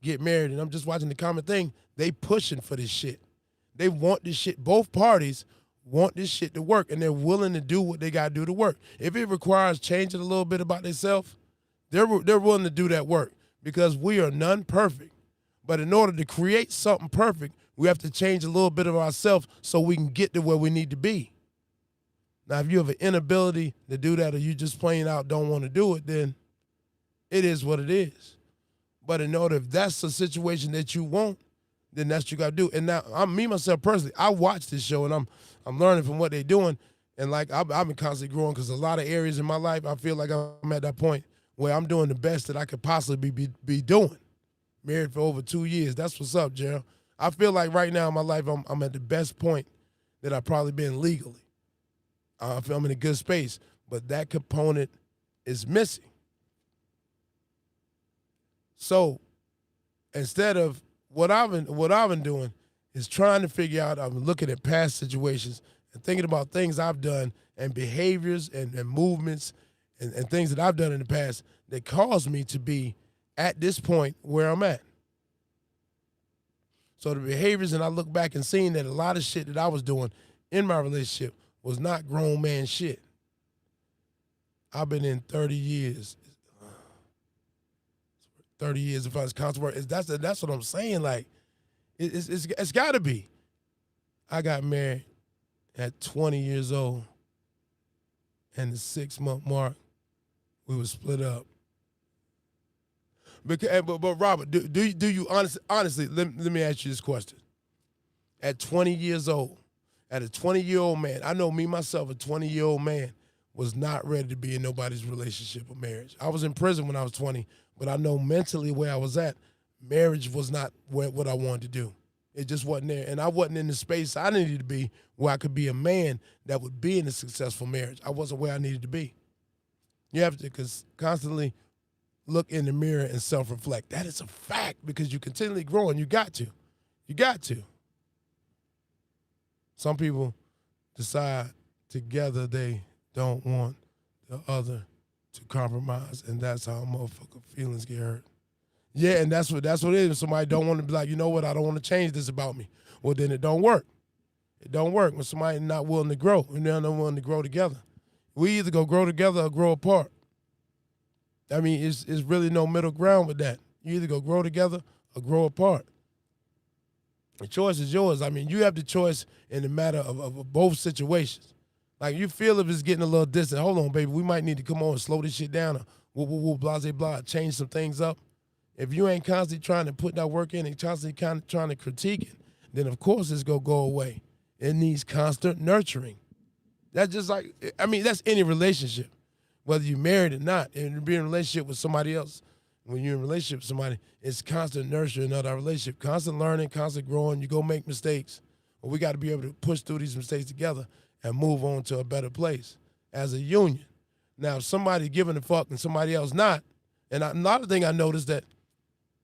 get married, and I'm just watching the common thing. They pushing for this shit. They want this shit. Both parties want this shit to work, and they're willing to do what they got to do to work. If it requires changing a little bit about themselves, they're willing to do that work, because we are none perfect. But in order to create something perfect, we have to change a little bit of ourselves so we can get to where we need to be. Now, if you have an inability to do that, or you just plain out don't want to do it, then it is what it is. But in order, if that's the situation that you want, then that's what you got to do. And now, me, myself, personally, I watch this show, and I'm learning from what they're doing. And, like, I've been constantly growing, because a lot of areas in my life, I feel like I'm at that point where I'm doing the best that I could possibly be doing. Married for over 2 years. That's what's up, Gerald. I feel like right now in my life, I'm at the best point that I've probably been legally. I feel I'm in a good space, but that component is missing. So instead of what I've been doing is trying to figure out, I'm looking at past situations and thinking about things I've done and behaviors and movements and things that I've done in the past that caused me to be at this point where I'm at. So the behaviors, and I look back and seeing that a lot of shit that I was doing in my relationship was not grown man shit. I've been in 30 years. 30 years if I was controversial. That's what I'm saying. Like, it's got to be. I got married at 20 years old, and the 6-month mark, we were split up. But Robert, do you honestly, let me ask you this question. At 20 years old, at a 20-year-old man, I know me, myself, a 20-year-old man, was not ready to be in nobody's relationship or marriage. I was in prison when I was 20, but I know mentally where I was at, marriage was not what I wanted to do. It just wasn't there. And I wasn't in the space I needed to be where I could be a man that would be in a successful marriage. I wasn't where I needed to be. You have to constantly look in the mirror and self-reflect. That is a fact, because you continually growing. You got to. You got to. Some people decide together they don't want the other to compromise, and that's how motherfucker feelings get hurt. Yeah, and that's what it is. Somebody don't want to be like, you know what, I don't want to change this about me. Well, then it don't work. It don't work when somebody's not willing to grow, and they're not willing to grow together. We either go grow together or grow apart. I mean, it's really no middle ground with that. You either go grow together or grow apart. The choice is yours. I mean, you have the choice in the matter of both situations. Like, you feel if it's getting a little distant, hold on, baby, we might need to come on and slow this shit down, woo, woo, woo, blah, blah, blah, change some things up. If you ain't constantly trying to put that work in and constantly kind of trying to critique it, then of course it's going to go away. It needs constant nurturing. That's just like, I mean, that's any relationship, whether you're married or not. And you be in a relationship with somebody else, when you're in a relationship with somebody, it's constant nurturing of that relationship, constant learning, constant growing. You go make mistakes. But we got to be able to push through these mistakes together and move on to a better place as a union. Now, if somebody giving a fuck and somebody else not, and another thing I noticed that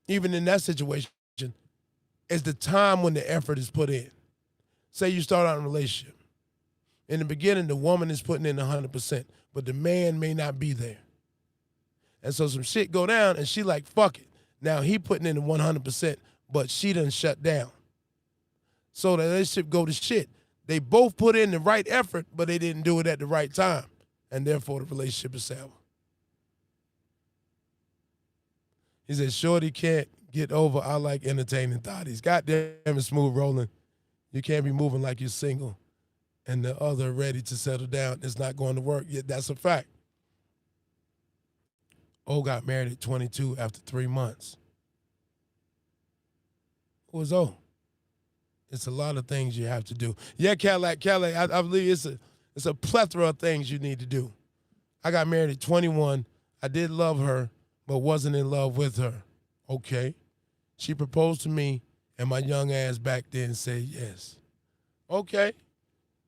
even in that situation is the time when the effort is put in. Say you start out in a relationship. In the beginning, the woman is putting in 100%, but the man may not be there. And so some shit go down, and she like, fuck it. Now he putting in the 100%, but she done shut down. So the relationship go to shit. They both put in the right effort, but they didn't do it at the right time. And therefore, the relationship is sour. He said, shorty can't get over I like entertaining thotties. Goddamn it, smooth rolling. You can't be moving like you're single and the other ready to settle down. It's not going to work. Yeah, that's a fact. O got married at 22 after 3 months. Who was O? It's a lot of things you have to do. Yeah, Cadillac, I believe it's a plethora of things you need to do. I got married at 21. I did love her, but wasn't in love with her. Okay. She proposed to me, and my young ass back then said yes. Okay.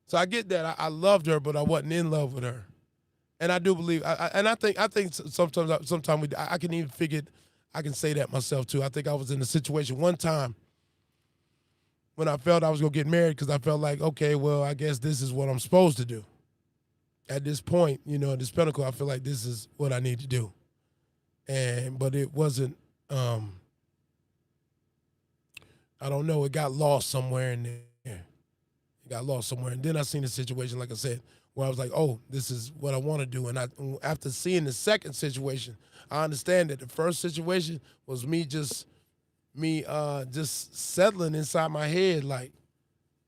So I get that. I loved her, but I wasn't in love with her. And I do believe, I think sometimes I can even figure, I can say that myself too. I think I was in a situation one time when I felt I was going to get married because I felt like, okay, well, I guess this is what I'm supposed to do. At this point, you know, at this pinnacle, I feel like this is what I need to do. But it wasn't, I don't know, it got lost somewhere in there. It got lost somewhere. And then I seen a situation, like I said, where I was like, oh, this is what I want to do. And after seeing the second situation, I understand that the first situation was me just settling inside my head, like,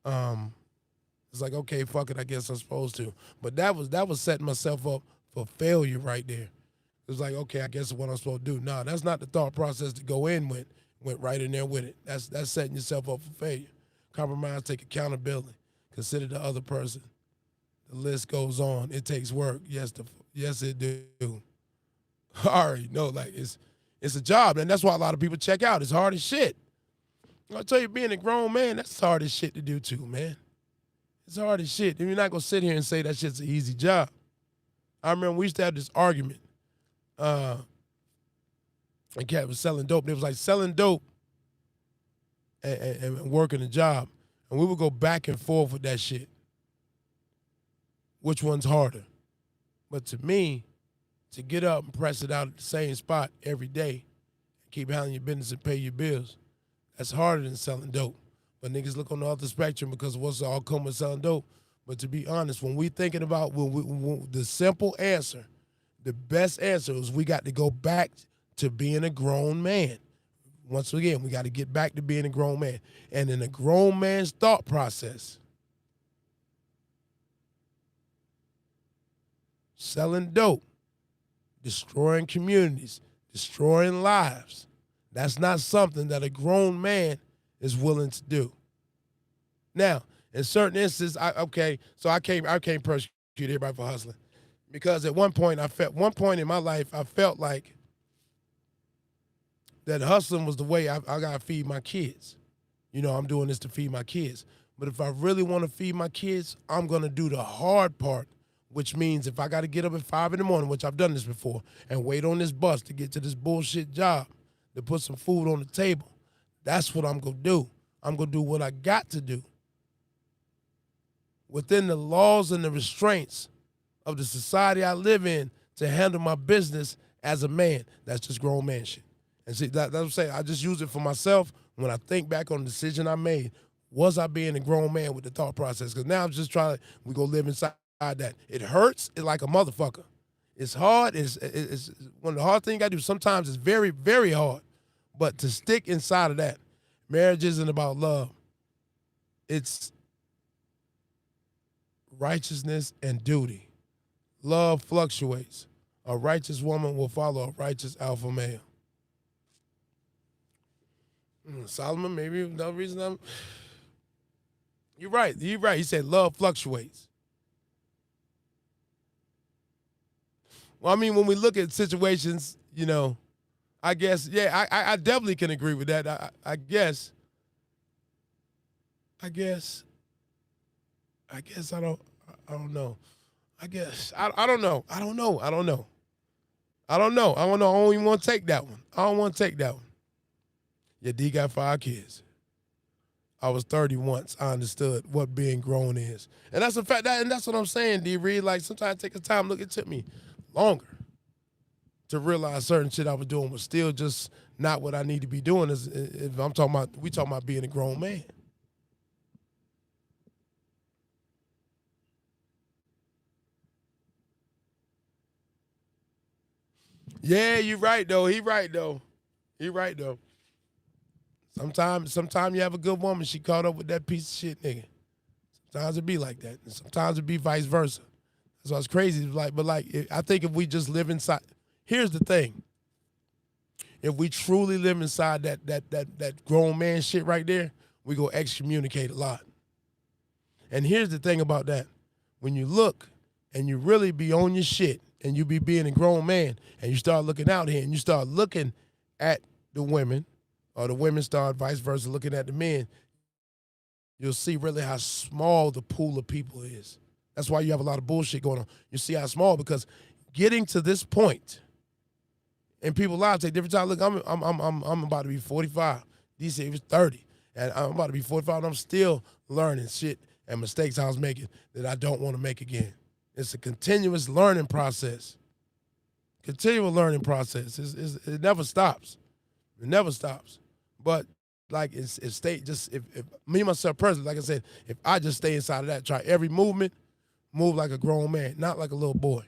it's like, okay, fuck it, I guess I'm supposed to. But that was setting myself up for failure right there. It was like, okay, I guess it's what I'm supposed to do. No, that's not the thought process to go in with. Went right in there with it. That's setting yourself up for failure. Compromise, take accountability. Consider the other person. The list goes on. It takes work. Yes, it do. I already know, like, it's a job, and that's why a lot of people check out. It's hard as shit. I'll tell you, being a grown man, that's hard as shit to do too, man. It's hard as shit. And you're not gonna sit here and say that shit's an easy job. I remember we used to have this argument. A cat was selling dope. And it was like selling dope and working a job. And we would go back and forth with that shit. Which one's harder? But to me, to get up and press it out at the same spot every day, keep handling your business and pay your bills, that's harder than selling dope. But niggas look on the other spectrum because of what's all come with selling dope. But to be honest, when we thinking about when the simple answer, the best answer is we got to go back to being a grown man. Once again, we got to get back to being a grown man. And in a grown man's thought process, selling dope, destroying communities, destroying lives, that's not something that a grown man is willing to do. Now, in certain instances, I can't persecute everybody for hustling. Because at one point in my life, I felt like that hustling was the way I gotta feed my kids. You know, I'm doing this to feed my kids. But if I really want to feed my kids, I'm gonna do the hard part, which means if I gotta get up at 5 a.m, which I've done this before, and wait on this bus to get to this bullshit job to put some food on the table, that's what I'm gonna do. I'm gonna do what I got to do within the laws and the restraints of the society I live in to handle my business as a man. That's just grown man shit. And see, that's what I'm saying. I just use it for myself when I think back on the decision I made. Was I being a grown man with the thought process? Because now I'm just trying to, we go live inside that. It hurts like a motherfucker. It's hard. It's one of the hard things you got to do. Sometimes it's very, very hard. But to stick inside of that, marriage isn't about love. It's righteousness and duty. Love fluctuates. A righteous woman will follow a righteous alpha male. Solomon, maybe another reason I'm. You're right. You're right. He said love fluctuates. Well, I mean, when we look at situations, I guess, yeah, I definitely can agree with that. I guess I don't know. I guess I don't know. I don't know. I don't know. I don't know. I don't know. I don't even want to take that one. I don't want to take that one. Yeah, D got 5 kids. I was 30 once. I understood what being grown is. And that's a fact. And that's what I'm saying, D Reed. Like, sometimes it takes time. Look, it took me longer to realize certain shit I was doing was still just not what I need to be doing. If I'm talking about, we talking about being a grown man. Yeah, you right though. He right though. Sometimes you have a good woman, she caught up with that piece of shit nigga. Sometimes it be like that. And sometimes it be vice versa. That's why it's crazy. I think if we just live inside, here's the thing. If we truly live inside that grown man shit right there, we go excommunicate a lot. And here's the thing about that. When you look and you really be on your shit and you be being a grown man and you start looking out here and you start looking at the women, or the women start vice versa looking at the men, you'll see really how small the pool of people is. That's why you have a lot of bullshit going on. You see how small, because getting to this point, and people lie, take different time. Look, I'm about to be 45. DC said he was 30, and I'm about to be 45, and I'm still learning shit and mistakes I was making that I don't want to make again. It's a continuous learning process. Continual learning process. It never stops. It never stops. But like if me myself personally, like I said, if I just stay inside of that, try every movement, move like a grown man, not like a little boy.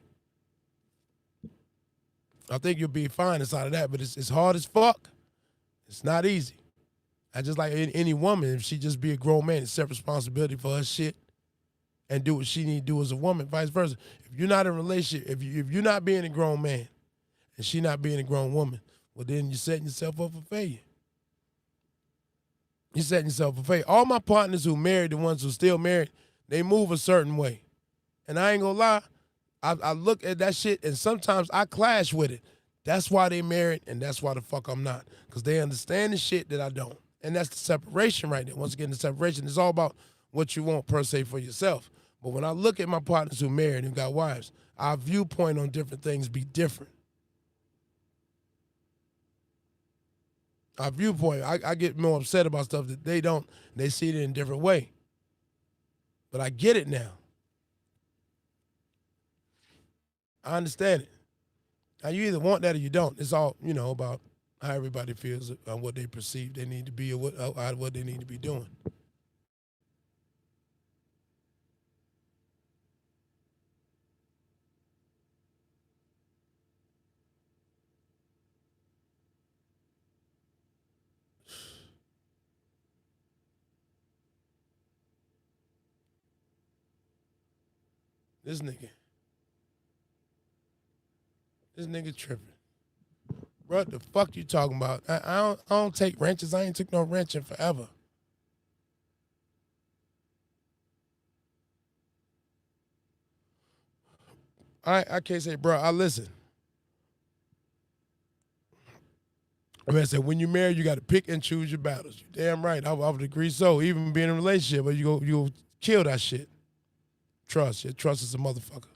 I think you'll be fine inside of that, but it's hard as fuck. It's not easy. I just like any woman, if she just be a grown man, accept responsibility for her shit and do what she need to do as a woman, vice versa. If you're not in a relationship, if you're not being a grown man and she not being a grown woman, well, then you're setting yourself up for failure. You're setting yourself up for failure. All my partners who married, the ones who still married, they move a certain way. And I ain't gonna lie, I look at that shit and sometimes I clash with it. That's why they married and that's why the fuck I'm not. Because they understand the shit that I don't. And that's the separation right there. Once again, the separation is all about what you want per se for yourself. But when I look at my partners who married and got wives, our viewpoint on different things be different. Our viewpoint, I get more upset about stuff that they don't. They see it in a different way. But I get it now. I understand it. Now, you either want that or you don't. It's all, about how everybody feels on what they perceive they need to be or what they need to be doing. This nigga tripping. Bro, the fuck you talking about? I don't take wrenches. I ain't took no wrenching forever. I can't say, bro, I listen. I said, when you marry, you got to pick and choose your battles. You damn right. I would agree so. Even being in a relationship, but you kill that shit. Trust. Your trust is a motherfucker.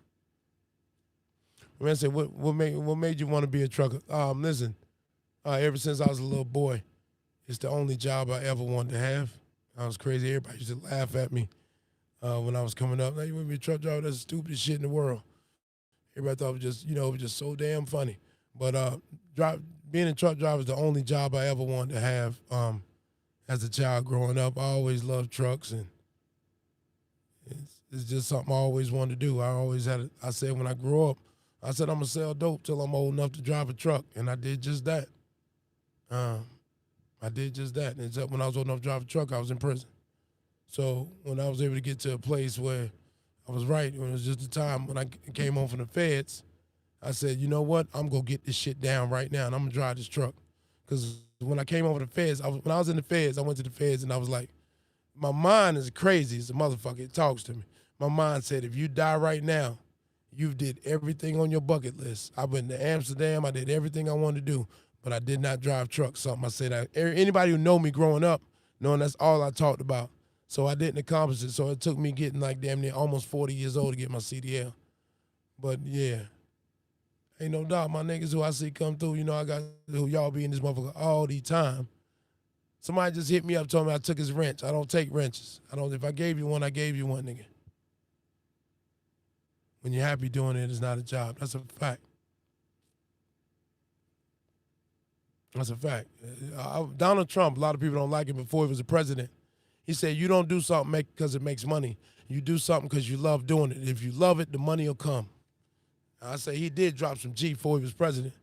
I said, what made you want to be a trucker? Listen, ever since I was a little boy, it's the only job I ever wanted to have. I was crazy. Everybody used to laugh at me when I was coming up. Like, you want to be a truck driver? That's the stupidest shit in the world. Everybody thought it was just so damn funny. But being a truck driver is the only job I ever wanted to have as a child growing up. I always loved trucks, and it's just something I always wanted to do. I said when I grow up, I said I'm going to sell dope till I'm old enough to drive a truck, and I did just that. Except when I was old enough to drive a truck, I was in prison. So when I was able to get to a place where I was right, when it was just the time when I came home from the feds, I said, you know what? I'm going to get this shit down right now, and I'm going to drive this truck. Because when I came over the feds, when I was in the feds, I went to the feds, and I was like, my mind is crazy as a motherfucker. It talks to me. My mind said, if you die right now, you've did everything on your bucket list. I went to Amsterdam. I did everything I wanted to do, but I did not drive trucks. Something I said, anybody who know me growing up, knowing that's all I talked about. So I didn't accomplish it. So it took me getting like damn near almost 40 years old to get my CDL. But yeah, ain't no doubt my niggas who I see come through, you know, I got who y'all be in this motherfucker all the time. Somebody just hit me up, told me I took his wrench. I don't take wrenches. If I gave you one, I gave you one, nigga. When you're happy doing it, it's not a job. That's a fact. That's a fact. Donald Trump, a lot of people don't like him before he was a president. He said, you don't do something because it makes money. You do something because you love doing it. If you love it, the money will come. I say he did drop some G before he was president.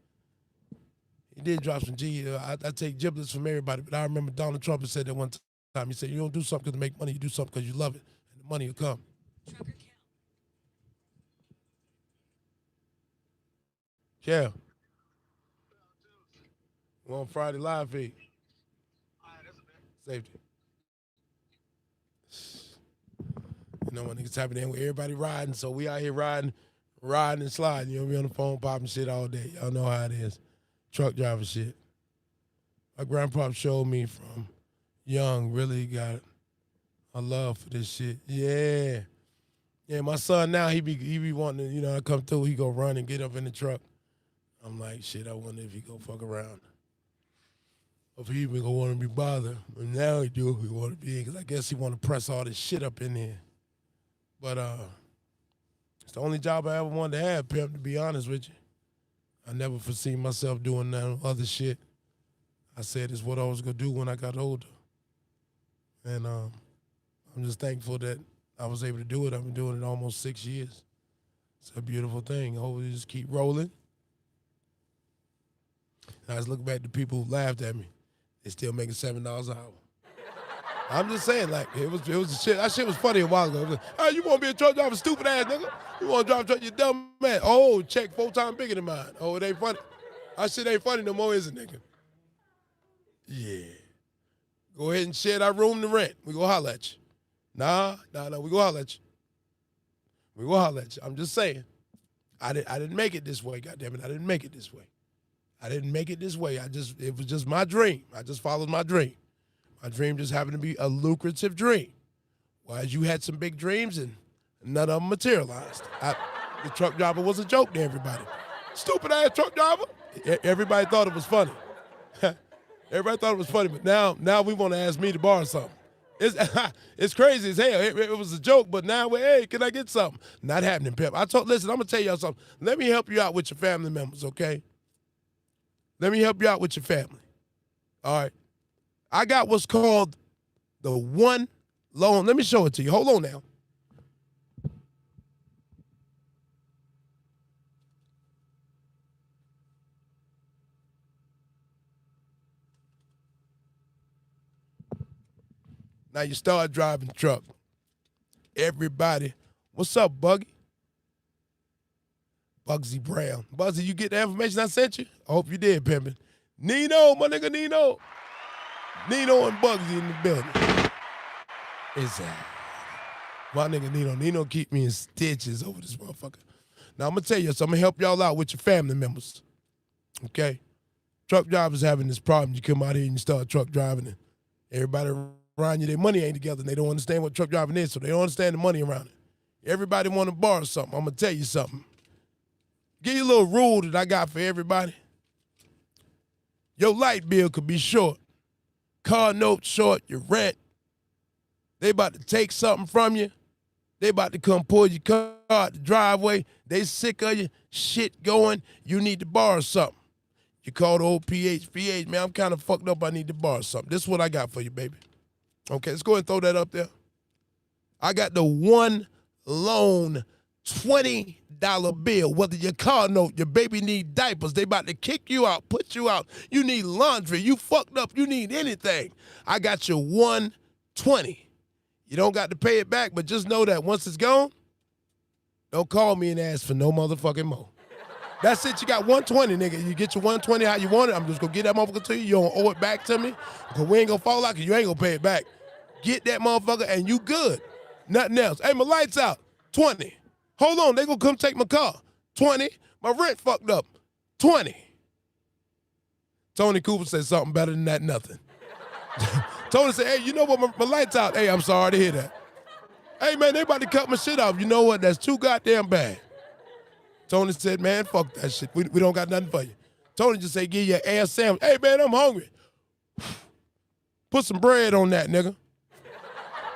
He did drop some G. I take giblets from everybody, but I remember Donald Trump had said that one time. He said, you don't do something to make money. You do something because you love it, and the money will come. Yeah. We're on Friday live feed. Safety. You know when niggas tapping in with everybody riding, so we out here riding and sliding. You know, we on the phone popping shit all day. Y'all know how it is. Truck driver shit. My grandpa showed me from young, really got a love for this shit. Yeah. Yeah, my son now, he be wanting to, you know, I come through, he go run and get up in the truck. I'm like, shit, I wonder if he go fuck around. Or if he even gonna want to be bothered. But now he do, he want to be in, because I guess he want to press all this shit up in there. But it's the only job I ever wanted to have, pimp, to be honest with you. I never foreseen myself doing that other shit. I said it's what I was going to do when I got older. And I'm just thankful that I was able to do it. I've been doing it almost 6 years. It's a beautiful thing. I hope we just keep rolling. And I just look back at the people who laughed at me. They still making $7 an hour. I'm just saying, like, it was shit. That shit was funny a while ago. It was like, hey, you want to be a truck driver, stupid ass nigga? You want to drive a truck, you dumb man. Oh, check 4 times bigger than mine. Oh, it ain't funny. That shit ain't funny no more, is it, nigga? Yeah. Go ahead and share that room to rent. We go holler at you. Nah, we go holler at you. We go holler at you. I'm just saying. I didn't make it this way, goddammit. I didn't make it this way. I didn't make it this way. It was just my dream. I just followed my dream. My dream just happened to be a lucrative dream. Whereas you had some big dreams and none of them materialized. The truck driver was a joke to everybody. Stupid ass truck driver. Everybody thought it was funny. Everybody thought it was funny, but now we want to ask me to borrow something. It's crazy as hell. It was a joke, but now hey, can I get something? Not happening, Pep. Listen, I'm gonna tell y'all something. Let me help you out with your family members, okay? Let me help you out with your family. All right. I got what's called the one loan. Let me show it to you. Hold on now. Now you start driving the truck. Everybody, what's up, Buggy? Bugsy Brown. Bugsy, you get the information I sent you? I hope you did, pimpin'. Nino, my nigga Nino. Nino and Bugsy in the building. My nigga Nino. Nino keep me in stitches over this motherfucker. Now, I'm going to tell you something. I'm going to help y'all out with your family members. Okay? Truck drivers having this problem. You come out here and you start truck driving and everybody around you, their money ain't together and they don't understand what truck driving is, so they don't understand the money around it. Everybody want to borrow something. I'm going to tell you something. Give you a little rule that I got for everybody. Your light bill could be short. Car note short, your rent. They about to take something from you. They about to come pull your car out the driveway. They sick of you. Shit going. You need to borrow something. You call the old PH, man, I'm kind of fucked up. I need to borrow something. This is what I got for you, baby. Okay, let's go ahead and throw that up there. I got the one loan $20 bill. Whether your car note, your baby need diapers, they about to kick you out, put you out. You need laundry, you fucked up, you need anything. I got your $120. You don't got to pay it back, but just know that once it's gone, don't call me and ask for no motherfucking more. That's it. You got 120, nigga. You get your 120 how you want it. I'm just gonna get that motherfucker to you. You don't owe it back to me. Because we ain't gonna fall out because you ain't gonna pay it back. Get that motherfucker and you good. Nothing else. Hey, my lights out. 20. Hold on, they gonna come take my car. 20. My rent fucked up. 20. Tony Cooper said something better than that, nothing. Tony said, hey, you know what, my lights out. Hey, I'm sorry to hear that. Hey, man, they about to cut my shit off. You know what, that's too goddamn bad. Tony said, man, fuck that shit. We don't got nothing for you. Tony just said, give you an ass sandwich. Hey, man, I'm hungry. Put some bread on that, nigga.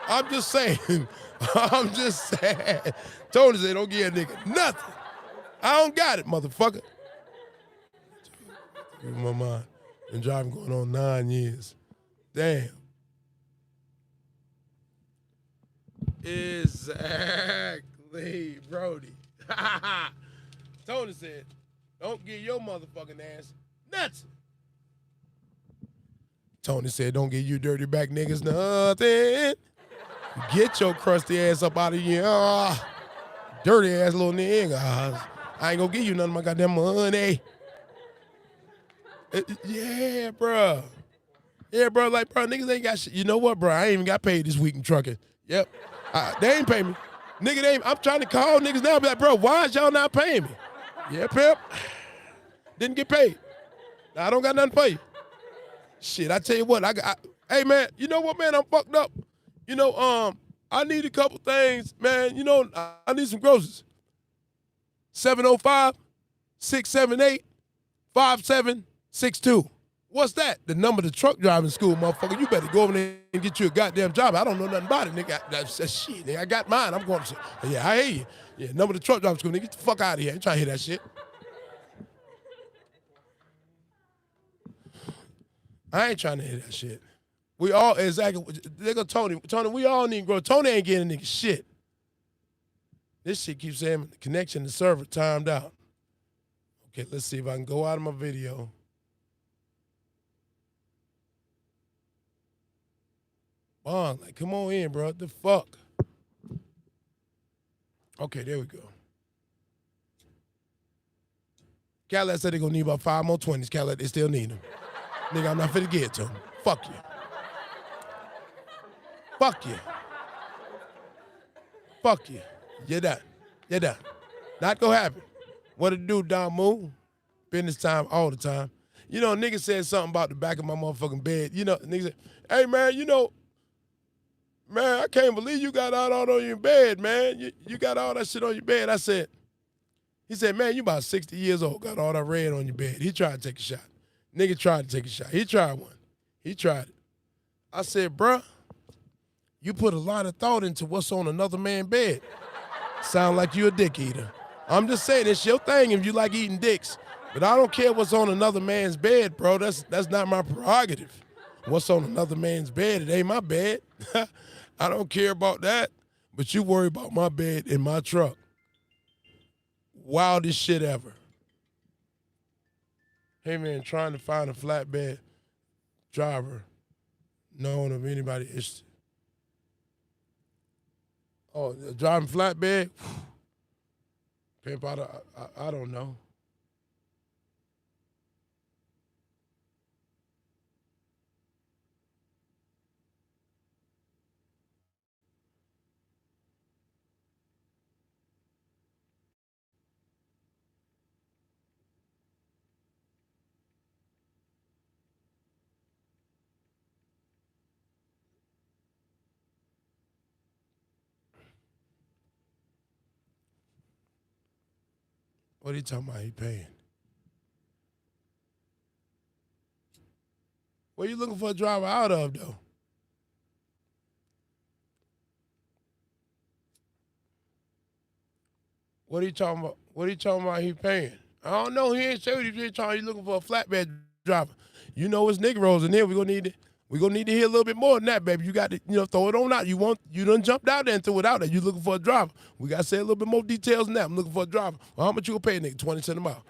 I'm just saying. I'm just saying. Tony said, don't give a nigga nothing. I don't got it, motherfucker. In my mind. Been driving going on 9 years. Damn. Exactly, Brody. Tony said, don't give your motherfucking ass nuts. Tony said, don't give you dirty back niggas nothing. Get your crusty ass up out of here. Dirty ass little nigga. I ain't gonna give you none of my goddamn money. Yeah, bro. Yeah, bro. Like, bro, niggas ain't got shit. You know what, bro? I ain't even got paid this week in trucking. Yep. They ain't pay me. Nigga, they ain't. I'm trying to call niggas now. Be like, bro, why is y'all not paying me? Yeah, pimp. Didn't get paid. I don't got nothing for you. Shit, I tell you what. Hey, man, you know what, man? I'm fucked up. You know, I need a couple things, man. You know, I need some groceries. 705-678-5762. What's that? The number of the truck driving school, motherfucker. You better go over there and get you a goddamn job. I don't know nothing about it, nigga. That's shit, nigga. I got mine. I'm going to say, yeah, I hear you. Yeah, number of the truck driving school, nigga. Get the fuck out of here. I ain't trying to hear that shit. I ain't trying to hear that shit. We all, exactly, they go Tony, we all need to grow. Tony ain't getting a nigga shit. This shit keeps saying the connection to server timed out. Okay, let's see if I can go out of my video. Bond, like, come on in, bro. What the fuck? Okay, there we go. Cadillac said they're gonna need about 5 more 20s. Cadillac, they still need them. Nigga, I'm not finna get it to them. Fuck you. Fuck you. Fuck you. You're done. You're done. Not gonna happen. What it do, Don Moon? Business time all the time. You know, nigga said something about the back of my motherfucking bed. You know, nigga said, hey, man, you know, man, I can't believe you got all on your bed, man. You got all that shit on your bed. He said, man, you about 60 years old, got all that red on your bed. He tried to take a shot. Nigga tried to take a shot. He tried one. He tried it. I said, bruh, you put a lot of thought into what's on another man's bed. Sound like you a dick eater. I'm just saying, it's your thing if you like eating dicks. But I don't care what's on another man's bed, bro. That's not my prerogative. What's on another man's bed, it ain't my bed. I don't care about that. But you worry about my bed in my truck. Wildest shit ever. Hey, man, trying to find a flatbed driver known of anybody interested. Oh, driving flatbed? Pimp, I don't know. What are you talking about he paying? Where you looking for a driver out of, though? What are you talking about? What are you talking about he paying? I don't know. He ain't say what he's talking. He's looking for a flatbed driver. You know it's nigga rolls in here. We're gonna need to hear a little bit more than that, baby. You got to, throw it on out. You done jumped out there and threw it out there. You looking for a driver. We got to say a little bit more details than that. I'm looking for a driver. Well, how much you gonna pay, nigga? 20 cents a mile.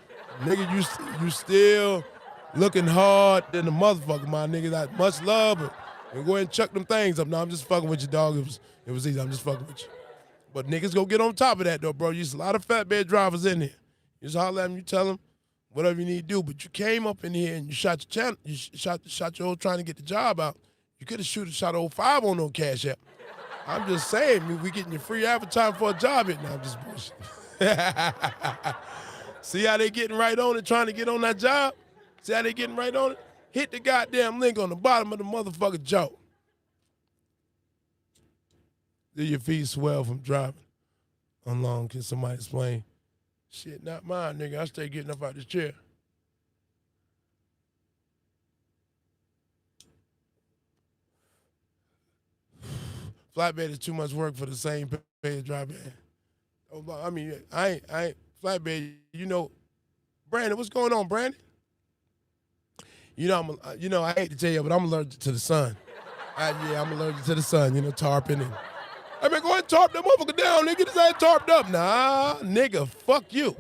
Nigga, you still looking hard than the motherfucker, my nigga. Like, much love, but go ahead and chuck them things up. No, I'm just fucking with you, dog. It was easy. I'm just fucking with you. But niggas go get on top of that, though, bro. There's a lot of flatbed drivers in here. You just holler at him, you tell him whatever you need to do. But you came up in here and you shot your channel, you shot your old trying to get the job out. You could have shot old 5 on no Cash App. I'm just saying, we getting you free advertising for a job here. Now I'm just bullshit. See how they getting right on it, trying to get on that job? See how they getting right on it? Hit the goddamn link on the bottom of the motherfucking joke. Do your feet swell from driving? How long can somebody explain? Shit, not mine, nigga. I stay getting up out this chair. Flatbed is too much work for the same pay as dry bed. I mean, I ain't flatbed. You know, Brandon, what's going on, Brandon? You know, I hate to tell you, but I'm allergic to the sun. Yeah, I'm allergic to the sun. You know, tarping and. I mean, go ahead and tarp that motherfucker down, nigga. Get his ass tarped up. Nah, nigga, fuck you.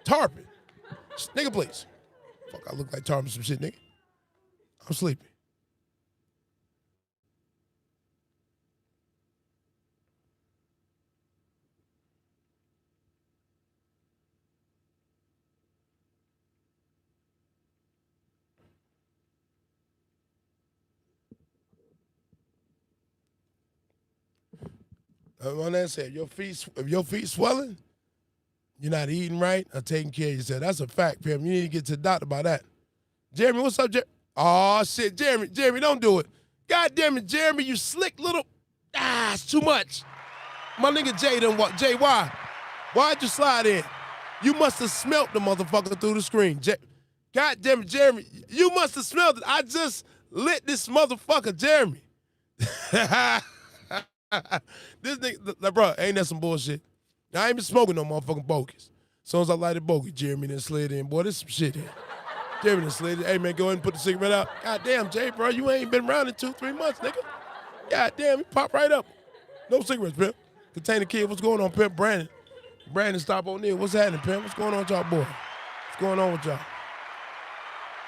Tarping. Nigga, please. Fuck, I look like tarping some shit, nigga. I'm sleepy. On that said, if your feet swelling, you're not eating right or taking care of yourself. That's a fact, Pam. You need to get to the doctor about that. Jeremy, what's up, Jeremy? Oh, shit, Jeremy, don't do it. God damn it, Jeremy, you slick little. It's too much. My nigga Jay done what? Jay, why? Why'd you slide in? You must have smelt the motherfucker through the screen. God damn it, Jeremy, you must have smelled it. I just lit this motherfucker, Jeremy. This nigga, like, bro, ain't that some bullshit? I ain't been smoking no motherfucking bogus. As soon as I lighted bogus, Jeremy done slid in. Boy, this some shit here. Jeremy done slid in. Hey, man, go ahead and put the cigarette out. God damn, Jay, bro, you ain't been around in 2-3 months, nigga. God damn, you pop right up. No cigarettes, pimp. Container kid, what's going on, pimp? Brandon, stop on there. What's happening, pimp? What's going on with y'all, boy? What's going on with y'all?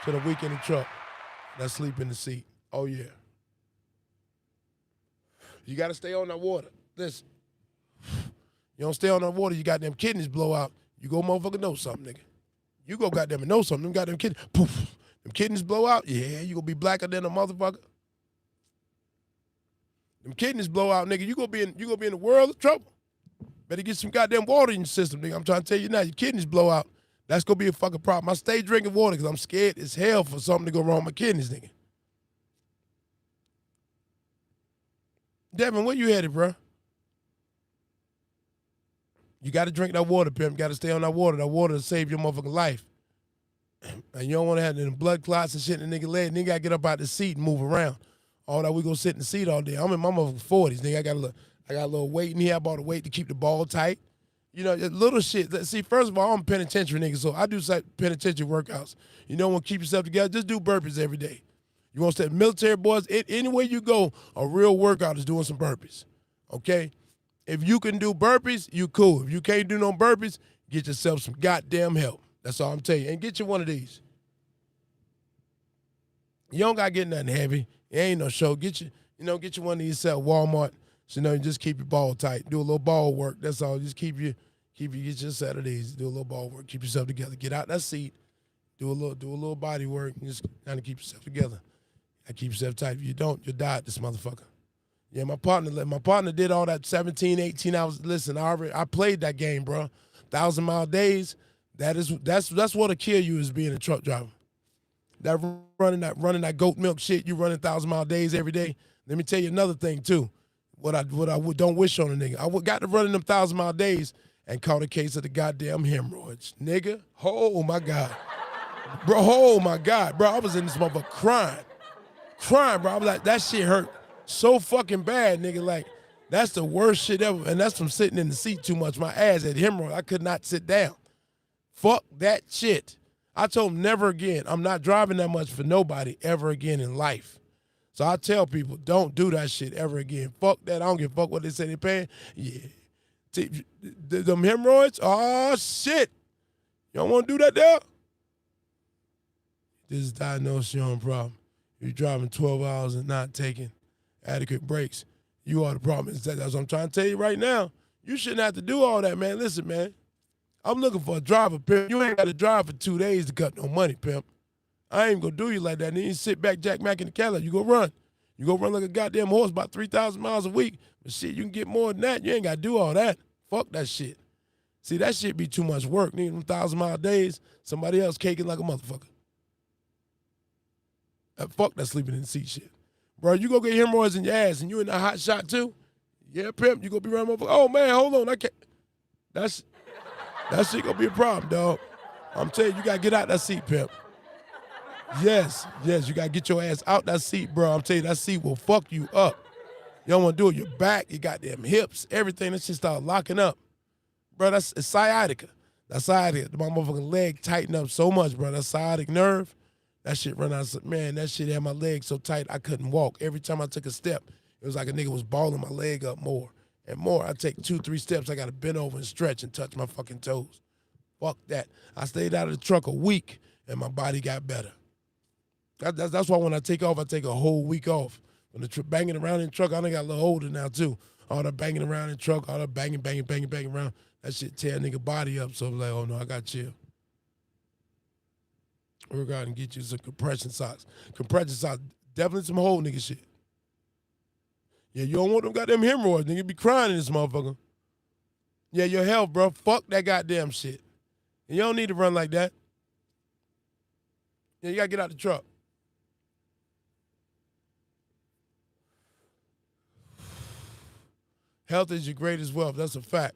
To the week in the truck. That sleep in the seat. Oh, yeah. You got to stay on that water. Listen, you don't stay on that water, you got them kidneys blow out. You go motherfucker know something, nigga. You go goddamn know something. Them goddamn kidneys, poof. Them kidneys blow out, yeah, you gonna be blacker than a motherfucker. Them kidneys blow out, nigga, you gonna be in the world of trouble. Better get some goddamn water in your system, nigga. I'm trying to tell you now, your kidneys blow out. That's gonna be a fucking problem. I stay drinking water because I'm scared as hell for something to go wrong with my kidneys, nigga. Devin, where you headed, bro? You got to drink that water, pimp. You got to stay on that water. That water will save your motherfucking life. And you don't want to have any blood clots and shit in the nigga leg. Nigga got to get up out the seat and move around. All that we gonna sit in the seat all day. I'm in my motherfucking 40s, nigga. I got a little weight in here. I bought a weight to keep the ball tight. You know, little shit. See, first of all, I'm a penitentiary nigga, so I do penitentiary workouts. You don't want to keep yourself together. Just do burpees every day. You want to say military boys, anywhere you go, a real workout is doing some burpees, okay? If you can do burpees, you cool. If you can't do no burpees, get yourself some goddamn help. That's all I'm telling you. And get you one of these. You don't got to get nothing heavy. It ain't no show. Get you one of these at Walmart. So, you just keep your ball tight. Do a little ball work. That's all. Just get your set of these. Do a little ball work. Keep yourself together. Get out that seat. Do a little body work. And just kind of keep yourself together. And keep yourself tight. If you don't, you'll die at this motherfucker. Yeah, my partner did all that 17, 18 hours. Listen, I played that game, bro. 1,000-mile days. That's what'll kill you is being a truck driver. That running that goat milk shit, you running 1,000-mile days every day. Let me tell you another thing too. What I don't wish on a nigga. I got to running them 1,000-mile days and caught a case of the goddamn hemorrhoids, nigga. Oh my God, bro. Oh my God, bro. I was in this motherfucker crying, bro. I was like, that shit hurt so fucking bad, nigga. Like, that's the worst shit ever. And that's from sitting in the seat too much. My ass had hemorrhoid. I could not sit down. Fuck that shit. I told him never again. I'm not driving that much for nobody ever again in life. So I tell people, don't do that shit ever again. Fuck that. I don't give a fuck what they say they paying. Yeah. Them hemorrhoids? Oh, shit. You don't want to do that there? This is diagnosed your own problem. You're driving 12 hours and not taking adequate breaks. You are the problem. That's what I'm trying to tell you right now. You shouldn't have to do all that, man. Listen, man. I'm looking for a driver, pimp. You ain't got to drive for 2 days to cut no money, pimp. I ain't gonna do you like that. And then you sit back, Jack Mack in the Cadillac. You go run. You go run like a goddamn horse about 3,000 miles a week. But shit, you can get more than that. You ain't gotta do all that. Fuck that shit. See, that shit be too much work. Need them 1,000-mile days. Somebody else caking like a motherfucker. Fuck that sleeping in the seat shit. Bro, you go get hemorrhoids in your ass and you in that hot shot too? Yeah, pimp, you gonna be around motherfucker. Oh man, hold on, I can't. That shit gonna be a problem, dog. I'm telling you, you gotta get out that seat, pimp. Yes, you gotta get your ass out that seat, bro. I'm telling you, that seat will fuck you up. You don't wanna do it. Your back, your goddamn hips, everything, that shit start locking up. Bro, it's sciatica. That's sciatica. My motherfucking leg tighten up so much, bro. That sciatic nerve, that shit run out. Man, that shit had my leg so tight I couldn't walk. Every time I took a step, it was like a nigga was balling my leg up more and more. I take 2-3 steps, I gotta bend over and stretch and touch my fucking toes. Fuck that. I stayed out of the truck a week and my body got better. That's why when I take off, I take a whole week off. When the banging around in the truck, I done got a little older now too. All the banging around in the truck, all the banging around. That shit tear a nigga body up. So I'm like, oh no, I got chill. We're going to get you some compression socks. Compression socks, definitely some whole nigga shit. Yeah, you don't want them goddamn hemorrhoids. Nigga be crying in this motherfucker. Yeah, your health, bro. Fuck that goddamn shit. And you don't need to run like that. Yeah, you got to get out the truck. Health is your greatest wealth. That's a fact.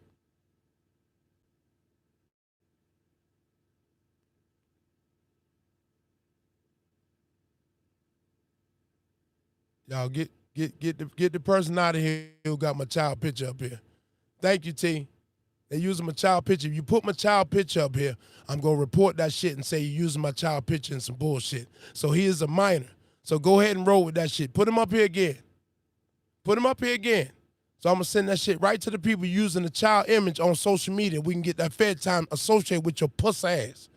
Y'all get the person out of here who got my child picture up here. Thank you, T. They using my child picture. If you put my child picture up here, I'm going to report that shit and say you're using my child picture and some bullshit. So he is a minor. So go ahead and roll with that shit. Put him up here again. Put him up here again. So I'm going to send that shit right to the people using the child image on social media. We can get that Fed time associated with your puss ass.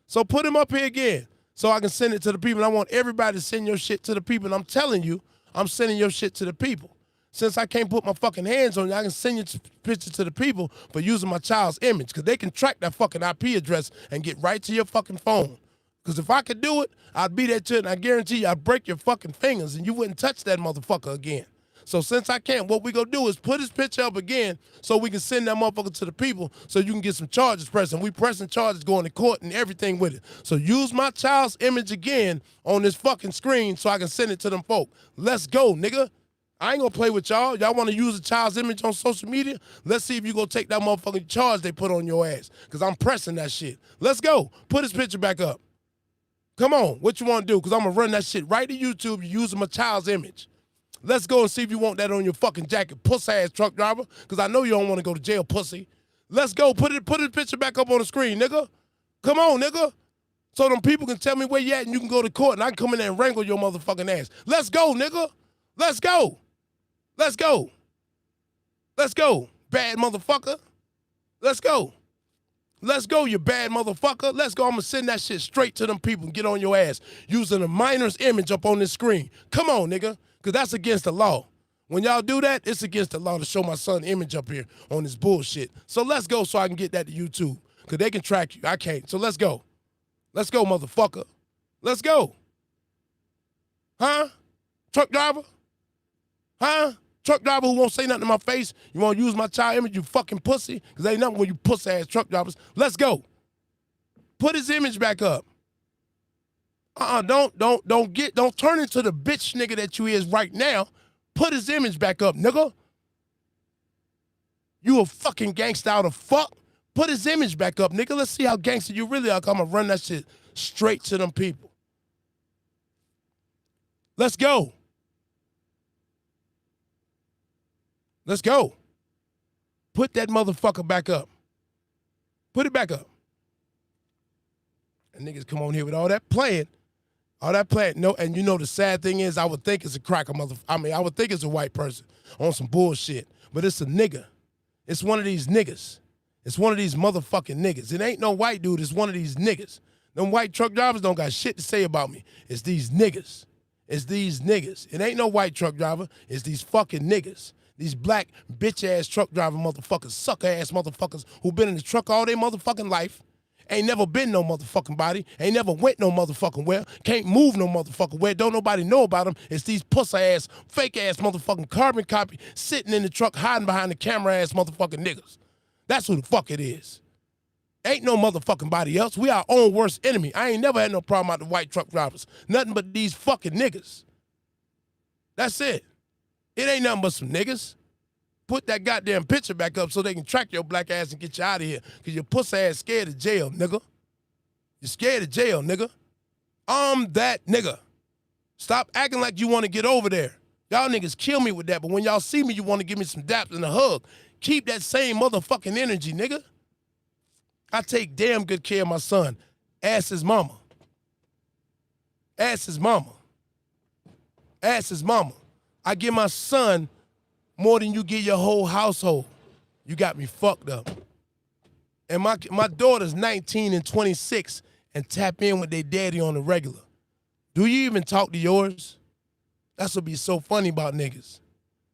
So put him up here again so I can send it to the people. I want everybody to send your shit to the people. And I'm telling you, I'm sending your shit to the people. Since I can't put my fucking hands on you, I can send your picture to the people for using my child's image because they can track that fucking IP address and get right to your fucking phone. Because if I could do it, I'd be there too, and I guarantee you I'd break your fucking fingers and you wouldn't touch that motherfucker again. So since I can't, what we gonna do is put his picture up again so we can send that motherfucker to the people so you can get some charges pressed. And we pressing charges going to court and everything with it. So use my child's image again on this fucking screen so I can send it to them folk. Let's go, nigga. I ain't gonna play with y'all. Y'all wanna use a child's image on social media? Let's see if you gonna take that motherfucking charge they put on your ass. Cause I'm pressing that shit. Let's go. Put his picture back up. Come on, what you wanna do? Cause I'm gonna run that shit right to YouTube using my child's image. Let's go and see if you want that on your fucking jacket, puss-ass truck driver, because I know you don't want to go to jail, pussy. Let's go. Put his picture back up on the screen, nigga. Come on, nigga. So them people can tell me where you at and you can go to court and I can come in there and wrangle your motherfucking ass. Let's go, nigga. Let's go. Let's go. Let's go, bad motherfucker. Let's go. Let's go, you bad motherfucker. Let's go. I'm going to send that shit straight to them people and get on your ass using a minor's image up on this screen. Come on, nigga. Because that's against the law. When y'all do that, it's against the law to show my son image up here on this bullshit. So let's go so I can get that to YouTube. Because they can track you. I can't. So let's go. Let's go, motherfucker. Let's go. Huh? Truck driver? Huh? Truck driver who won't say nothing to my face? You want to use my child image, you fucking pussy? Because ain't nothing when you pussy-ass truck drivers. Let's go. Put his image back up. Don't turn into the bitch nigga that you is right now. Put his image back up, nigga. You a fucking gangsta out of fuck. Put his image back up, nigga. Let's see how gangster you really are. I'm gonna run that shit straight to them people. Let's go. Let's go. Put that motherfucker back up. Put it back up. And niggas come on here with all that playing. All that playing. No, and you know the sad thing is I would think it's a cracker I would think it's a white person on some bullshit. But it's a nigga. It's one of these niggas. It's one of these motherfucking niggas. It ain't no white dude, it's one of these niggas. Them white truck drivers don't got shit to say about me. It's these niggas. It's these niggas. It ain't no white truck driver. It's these fucking niggas. These black bitch-ass truck driver motherfuckers, sucker-ass motherfuckers who been in the truck all their motherfucking life, ain't never been no motherfucking body, ain't never went no motherfucking where, can't move no motherfucking where, don't nobody know about them. It's these puss-ass, fake-ass motherfucking carbon copy sitting in the truck hiding behind the camera-ass motherfucking niggas. That's who the fuck it is. Ain't no motherfucking body else. We our own worst enemy. I ain't never had no problem out the white truck drivers. Nothing but these fucking niggas. That's it. It ain't nothing but some niggas. Put that goddamn picture back up so they can track your black ass and get you out of here. Cause your pussy ass scared of jail, nigga. You're scared of jail, nigga. I'm that nigga. Stop acting like you want to get over there. Y'all niggas kill me with that, but when y'all see me, you want to give me some daps and a hug. Keep that same motherfucking energy, nigga. I take damn good care of my son. Ask his mama. Ask his mama. Ask his mama. I give my son more than you give your whole household. You got me fucked up. And my daughter's 19 and 26 and tap in with their daddy on the regular. Do you even talk to yours? That's what be so funny about niggas.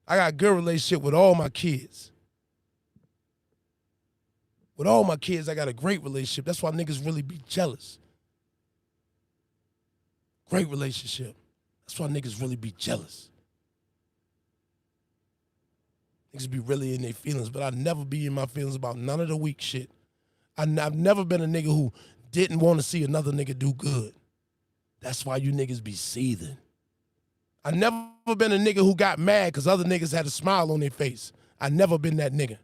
I got a good relationship with all my kids. With all my kids, I got a great relationship. That's why niggas really be jealous. Great relationship. That's why niggas really be jealous. Niggas be really in their feelings, but I never be in my feelings about none of the weak shit. I've never been a nigga who didn't want to see another nigga do good. That's why you niggas be seething. I never been a nigga who got mad because other niggas had a smile on their face. I never been that nigga.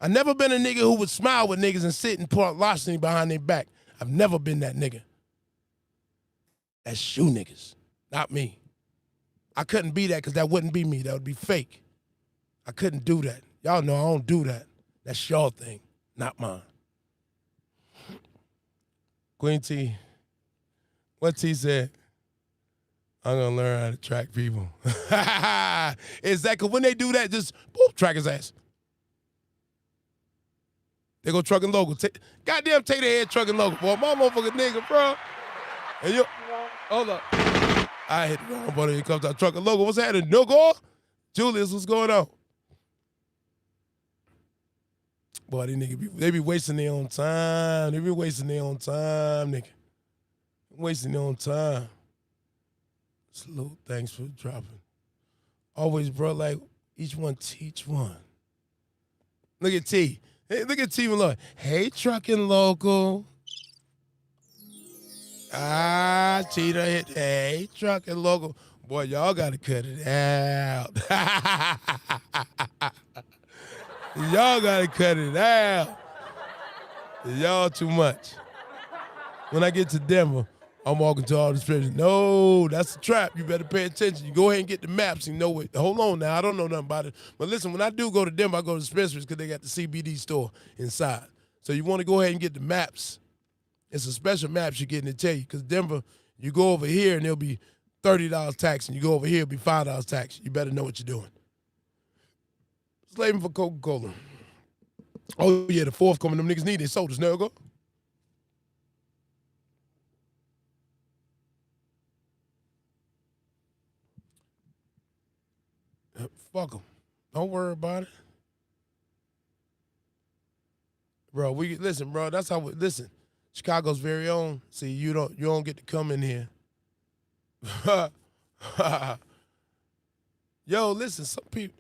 I never been a nigga who would smile with niggas and sit and pour larceny behind their back. I've never been that nigga. That's you niggas, not me. I couldn't be that because that wouldn't be me. That would be fake. I couldn't do that. Y'all know I don't do that. That's your thing, not mine. Queen T, what T said? I'm gonna learn how to track people. Exactly. When they do that, just boop, track his ass. They go trucking local. Goddamn, take their head trucking local, boy. My motherfucking nigga, bro. And you, hold up. I hit the wrong button. Here comes out trucking local. What's happening, nigga? Julius, what's going on? Boy, these niggas they be wasting their own time. They be wasting their own time, nigga. Wasting their own time. Salute, thanks for dropping. Always, bro, like, each one teach one. Look at T. Hey, look at T. Malloy. Hey, trucking local. Ah, Cheetah hit. Hey, trucking local. Boy, y'all got to cut it out. Y'all got to cut it out. Y'all too much. When I get to Denver, I'm walking to all the scriptures. No, that's a trap. You better pay attention. You go ahead and get the maps and know it. Hold on now. I don't know nothing about it. But listen, when I do go to Denver, I go to dispensaries because they got the CBD store inside. So you want to go ahead and get the maps. It's a special maps you're getting to tell you because Denver, you go over here and there'll be $30 tax, and you go over here, it'll be $5 tax. You better know what you're doing. Slaving for Coca-Cola. Oh, yeah, the fourth coming. Them niggas need their sodas. There you go. Fuck them. Don't worry about it. Bro, listen, bro, that's how listen. Chicago's very own. See, you don't get to come in here. Yo, listen, some people.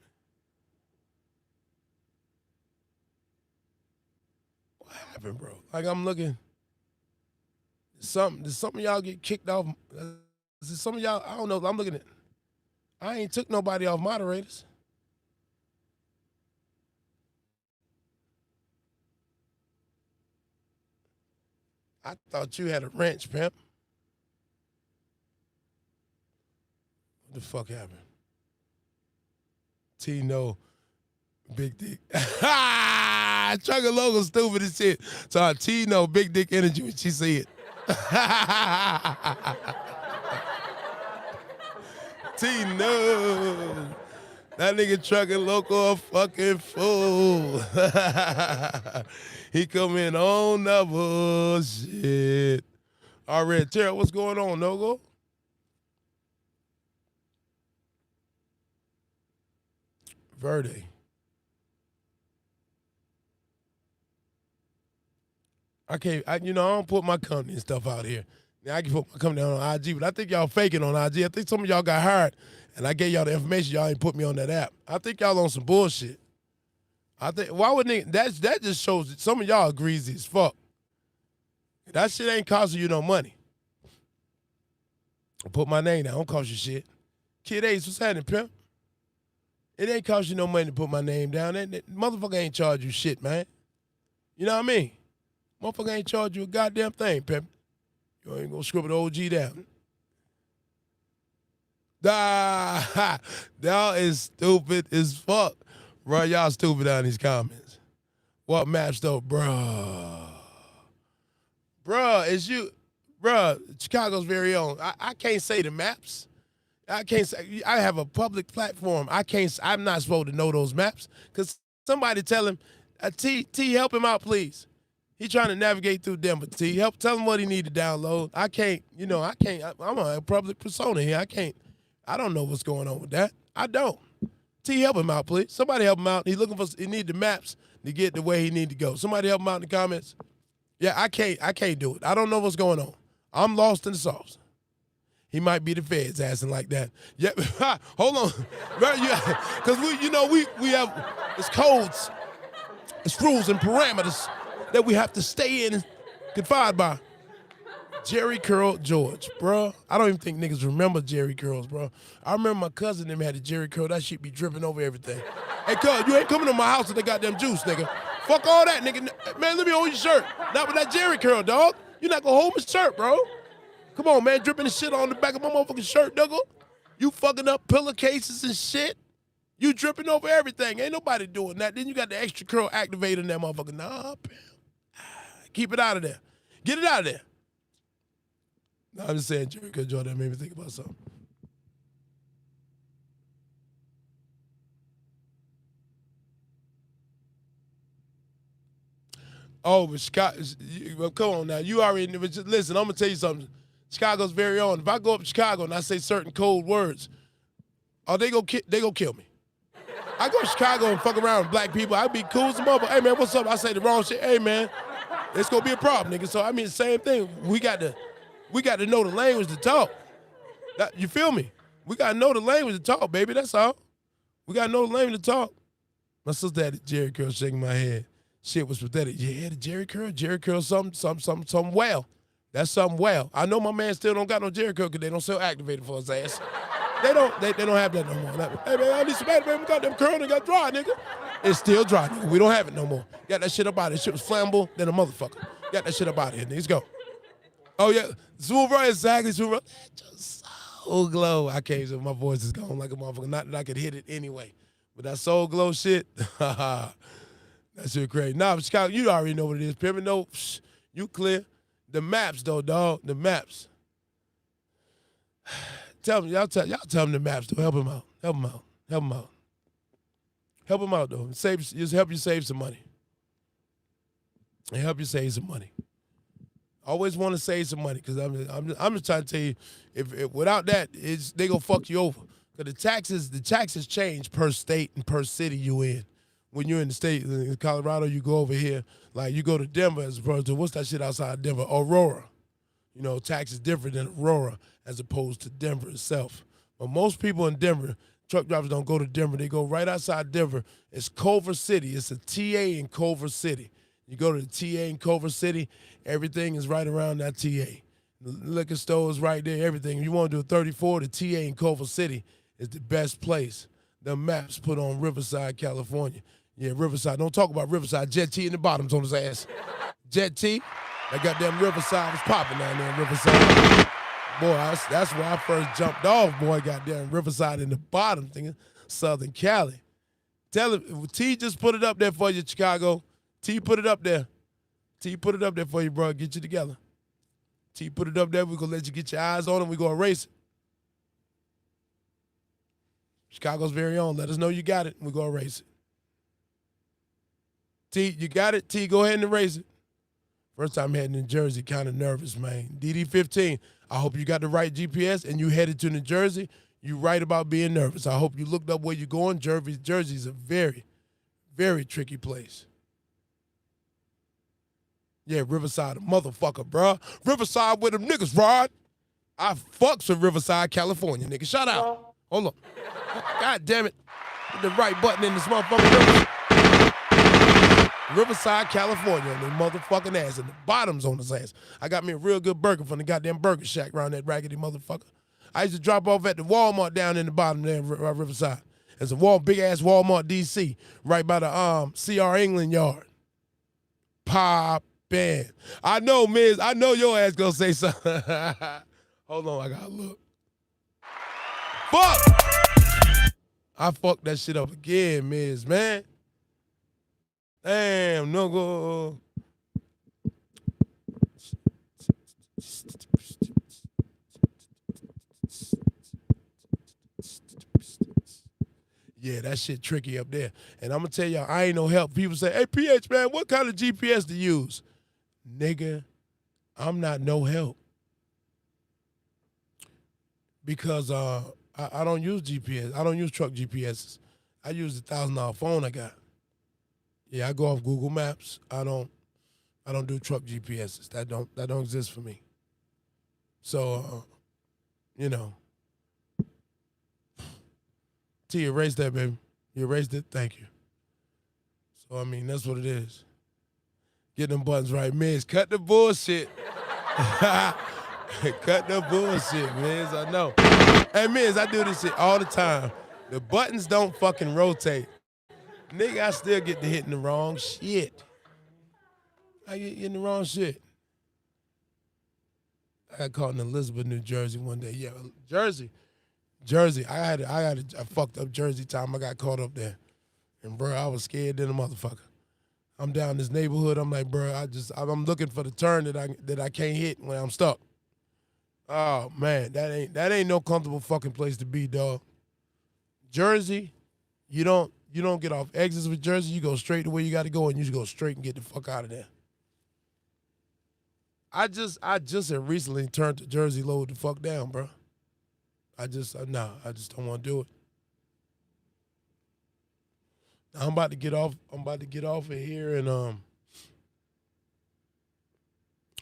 What happened, bro? Like I'm looking. Did some of y'all get kicked off? Is it some of y'all? I don't know. I'm looking at. I ain't took nobody off moderators. I thought you had a wrench, pimp. What the fuck happened? Tino, big dick. Trucker logo stupid as shit. So Tino, big dick energy when she see it. Tino. That nigga trucking local a fucking fool. He come in on the bullshit. All right, Tara, what's going on, Nogo? Verde. I can't, I don't put my company and stuff out here. Now, I can put my company on IG, but I think y'all faking on IG. I think some of y'all got hired, and I gave y'all the information. Y'all ain't put me on that app. I think y'all on some bullshit. I think, why would that just shows that some of y'all are greasy as fuck. That shit ain't costing you no money. Put my name down. Don't cost you shit. Kid Ace, what's happening, pimp? It ain't cost you no money to put my name down. That motherfucker ain't charge you shit, man. You know what I mean? Motherfucker ain't charge you a goddamn thing, pimp. You ain't gonna scribble the OG down. Y'all is stupid as fuck. Bro, y'all stupid down in these comments. What maps though, bruh? Bruh, is you, bruh, Chicago's very own. I can't say the maps. I can't say, I have a public platform. I'm not supposed to know those maps. Cause somebody tell him, T, help him out, please. He trying to navigate through Denver. T, tell him what he need to download. I can't, I'm a public persona here. I don't know what's going on with that. I don't. T, help him out, please. Somebody help him out. He need the maps to get the way he need to go. Somebody help him out in the comments. Yeah, I can't do it. I don't know what's going on. I'm lost in the sauce. He might be the feds asking like that. Yeah, hold on. Because we have, it's codes, it's rules and parameters that we have to stay in and confined by. Jerry Curl George, bro. I don't even think niggas remember Jerry Curls, bro. I remember my cousin them had a Jerry Curl. That shit be dripping over everything. Hey, cuz, you ain't coming to my house with that goddamn juice, nigga. Fuck all that, nigga. Man, let me hold your shirt. Not with that Jerry Curl, dog. You're not gonna hold my shirt, bro. Come on, man, dripping the shit on the back of my motherfucking shirt, nigga. You fucking up pillowcases and shit. You dripping over everything. Ain't nobody doing that. Then you got the extra curl activator in that motherfucker. Nah, keep it out of there. Get it out of there. No, I'm just saying, Jerry Curl Jordan made me think about something. Oh, but Chicago, well, come on now. You already knew. Listen, I'm going to tell you something. Chicago's very own. If I go up to Chicago and I say certain cold words, they go kill me. I go to Chicago and fuck around with black people. I be cool as a mother. Hey, man, what's up? I say the wrong shit. Hey, man, it's going to be a problem, nigga. So, I mean, same thing. We got to know the language to talk. You feel me? We got to know the language to talk, baby. That's all. We got to know the language to talk. My sister had the Jerry Curl shaking my head. Shit was pathetic. Yeah, the Jerry Curl, something well. That's something well. I know my man still don't got no Jerry Curl because they don't sell activated for his ass. They don't have that no more. Hey, man, I need some activated. We got them curl and got dry, nigga. It's still dry, nigga. We don't have it no more. Got that shit up out of here. Shit was flammable than a motherfucker. Got that shit up out of here, niggas. Go. Oh, yeah. Smooth right, exactly. Smooth right. Just soul glow. I can't, so my voice is gone like a motherfucker. Not that I could hit it anyway. But that soul glow shit, that shit crazy. Nah, Chicago, you already know what it is. Pimp, no, you clear. The maps, though, dog. The maps. Y'all tell them the maps, though. Help them out. Help them out. Help them out. Help them out, though. Just help you save some money. And help you save some money. Always want to save some money because I'm just trying to tell you, if without that, they gonna fuck you over. Because the taxes change per state and per city you in. When you're in the state, in Colorado, you go over here, like you go to Denver as opposed to, what's that shit outside Denver? Aurora. You know, tax is different than Aurora as opposed to Denver itself. But most people in Denver, truck drivers don't go to Denver. They go right outside Denver. It's Culver City. It's a TA in Culver City. You go to the TA in Culver City, everything is right around that TA. The liquor store is right there, everything. If you want to do a 34, the TA in Culver City is the best place. The maps put on Riverside, California. Yeah, Riverside. Don't talk about Riverside. Jet T in the bottoms on his ass. Jet T, that goddamn Riverside was popping down there in Riverside. Boy, that's where I first jumped off, boy, goddamn Riverside in the bottom, thinking Southern Cali. Tell him, T just put it up there for you, Chicago. T put it up there. T put it up there for you, bro. Get you together. T put it up there. We're going to let you get your eyes on it. We're going to erase it. Chicago's very own. Let us know you got it. We're going to erase it. T, you got it? T, go ahead and erase it. First time heading to Jersey, kind of nervous, man. DD15, I hope you got the right GPS and you headed to New Jersey. You right about being nervous. I hope you looked up where you're going. Jersey's a very, very tricky place. Yeah, Riverside, a motherfucker, bruh. Riverside with them niggas, Rod. I fucks with Riverside, California, nigga. Shout out. Hold on. God damn it. Hit the right button in this motherfucker. Riverside, California, and they motherfucking ass, and the bottom's on his ass. I got me a real good burger from the goddamn burger shack around that raggedy motherfucker. I used to drop off at the Walmart down in the bottom there in Riverside. There's a big ass Walmart DC right by the CR England yard. Poppin'. I know, Miz. I know your ass gonna say something. Hold on, I gotta look. Fuck! I fucked that shit up again, Miz, man. Damn, no go. Yeah, that shit tricky up there. And I'm gonna tell y'all, I ain't no help. People say, hey, PH, man, what kind of GPS to use? Nigga, I'm not no help. Because I don't use GPS. I don't use truck GPSs. I use the $1,000 phone I got. Yeah, I go off Google Maps. I don't do truck GPSs. That don't exist for me. So, you know. T, erase that, baby. You erased it? Thank you. So, I mean, that's what it is. Get them buttons right. Miz, cut the bullshit. Cut the bullshit, Miz. I know. Hey, Miz, I do this shit all the time. The buttons don't fucking rotate. Nigga, I still get to hitting the wrong shit. I get hitting the wrong shit. I got caught in Elizabeth, New Jersey one day. Yeah, Jersey. I had a fucked up Jersey time. I got caught up there. And, bro, I was scared than a motherfucker. I'm down this neighborhood. I'm like, bro, I'm looking for the turn that I can't hit when I'm stuck. Oh, man, that ain't no comfortable fucking place to be, dog. Jersey, you don't get off exits with Jersey. You go straight to where you got to go, and you just go straight and get the fuck out of there. I just have recently turned to Jersey load the fuck down, bro. I just don't want to do it. I'm about to get off of here, and I'm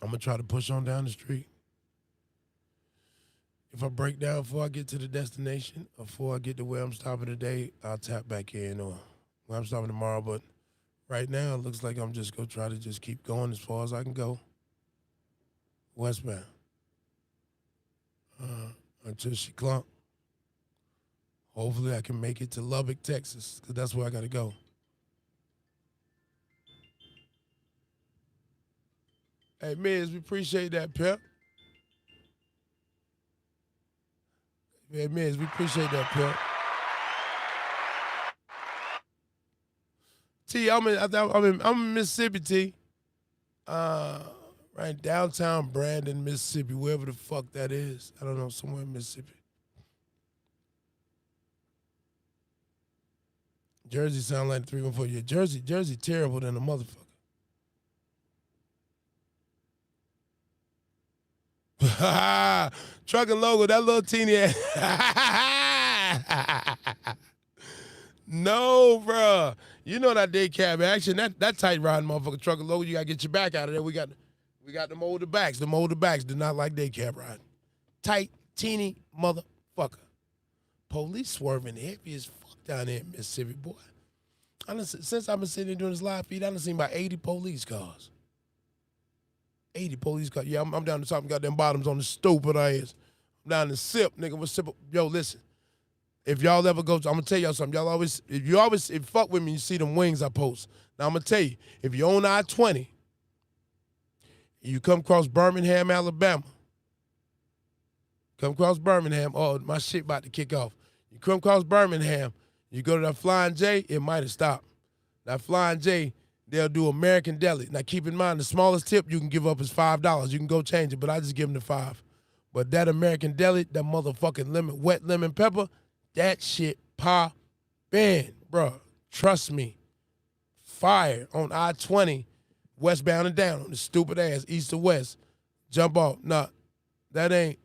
gonna try to push on down the street. If I break down before I get to the destination, or before I get to where I'm stopping today, I'll tap back in, or where I'm stopping tomorrow. But right now, it looks like I'm just gonna try to just keep going as far as I can go. Westbound. Until she clunk. Hopefully I can make it to Lubbock, Texas, because that's where I got to go. Hey, Miz, we appreciate that, pimp. Hey, Miz, we appreciate that, pimp. T, I'm in Mississippi, T. Right downtown Brandon, Mississippi, wherever the fuck that is. I don't know, somewhere in Mississippi. Jersey sound like 314. Yeah, Jersey terrible than a motherfucker. Truck and logo, that little teeny ass. No, bro. You know that day cab action, that tight riding motherfucker truck and logo, you gotta get your back out of there. We got them older backs. Them older backs do not like day cab riding. Tight, teeny motherfucker. Police swerving heavy as fuck down there in Mississippi, boy. Since I've been sitting here doing this live feed, I done seen about 80 police cars. 80 police cars. Yeah, I'm down the top and got them bottoms on the stupid ass. I'm down the sip, nigga. What's sip? Yo, listen. If y'all ever go, I'm gonna tell y'all something. If you fuck with me, you see them wings I post. Now I'm gonna tell you, if you're on I-20, you come across Birmingham, Alabama. Come across Birmingham. Oh, my shit about to kick off. You come across Birmingham, you go to that Flying J, it might have stopped. That Flying J, they'll do American Deli. Now keep in mind, the smallest tip you can give up is $5. You can go change it, but I just give them the $5. But that American Deli, that motherfucking wet lemon pepper, that shit poppin', bro. Trust me. Fire on I-20, westbound and down on the stupid ass east to west. Jump off. Nah, that ain't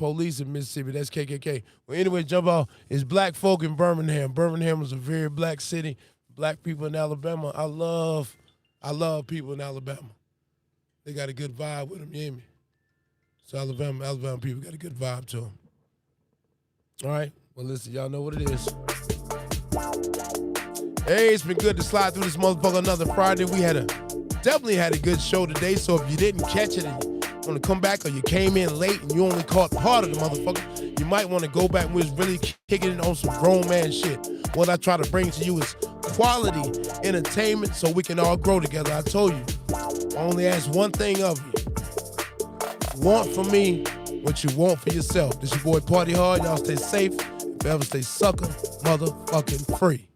police in Mississippi. That's KKK. Well, anyway, jump off. It's black folk in Birmingham. Birmingham is a very black city. Black people in Alabama. I love people in Alabama. They got a good vibe with them, you hear me? So Alabama people got a good vibe to them. All right? Well, listen, y'all know what it is. Hey, it's been good to slide through this motherfucker another Friday. We definitely had a good show today, so if you didn't catch it and you want to come back or you came in late and you only caught part of the motherfucker, you might want to go back and we was really kicking it on some grown man shit. What I try to bring to you is quality entertainment so we can all grow together. I told you, I only ask one thing of you. Want from me what you want for yourself. This your boy Parteehard. Y'all stay safe. If you ever stay sucker, motherfucking free.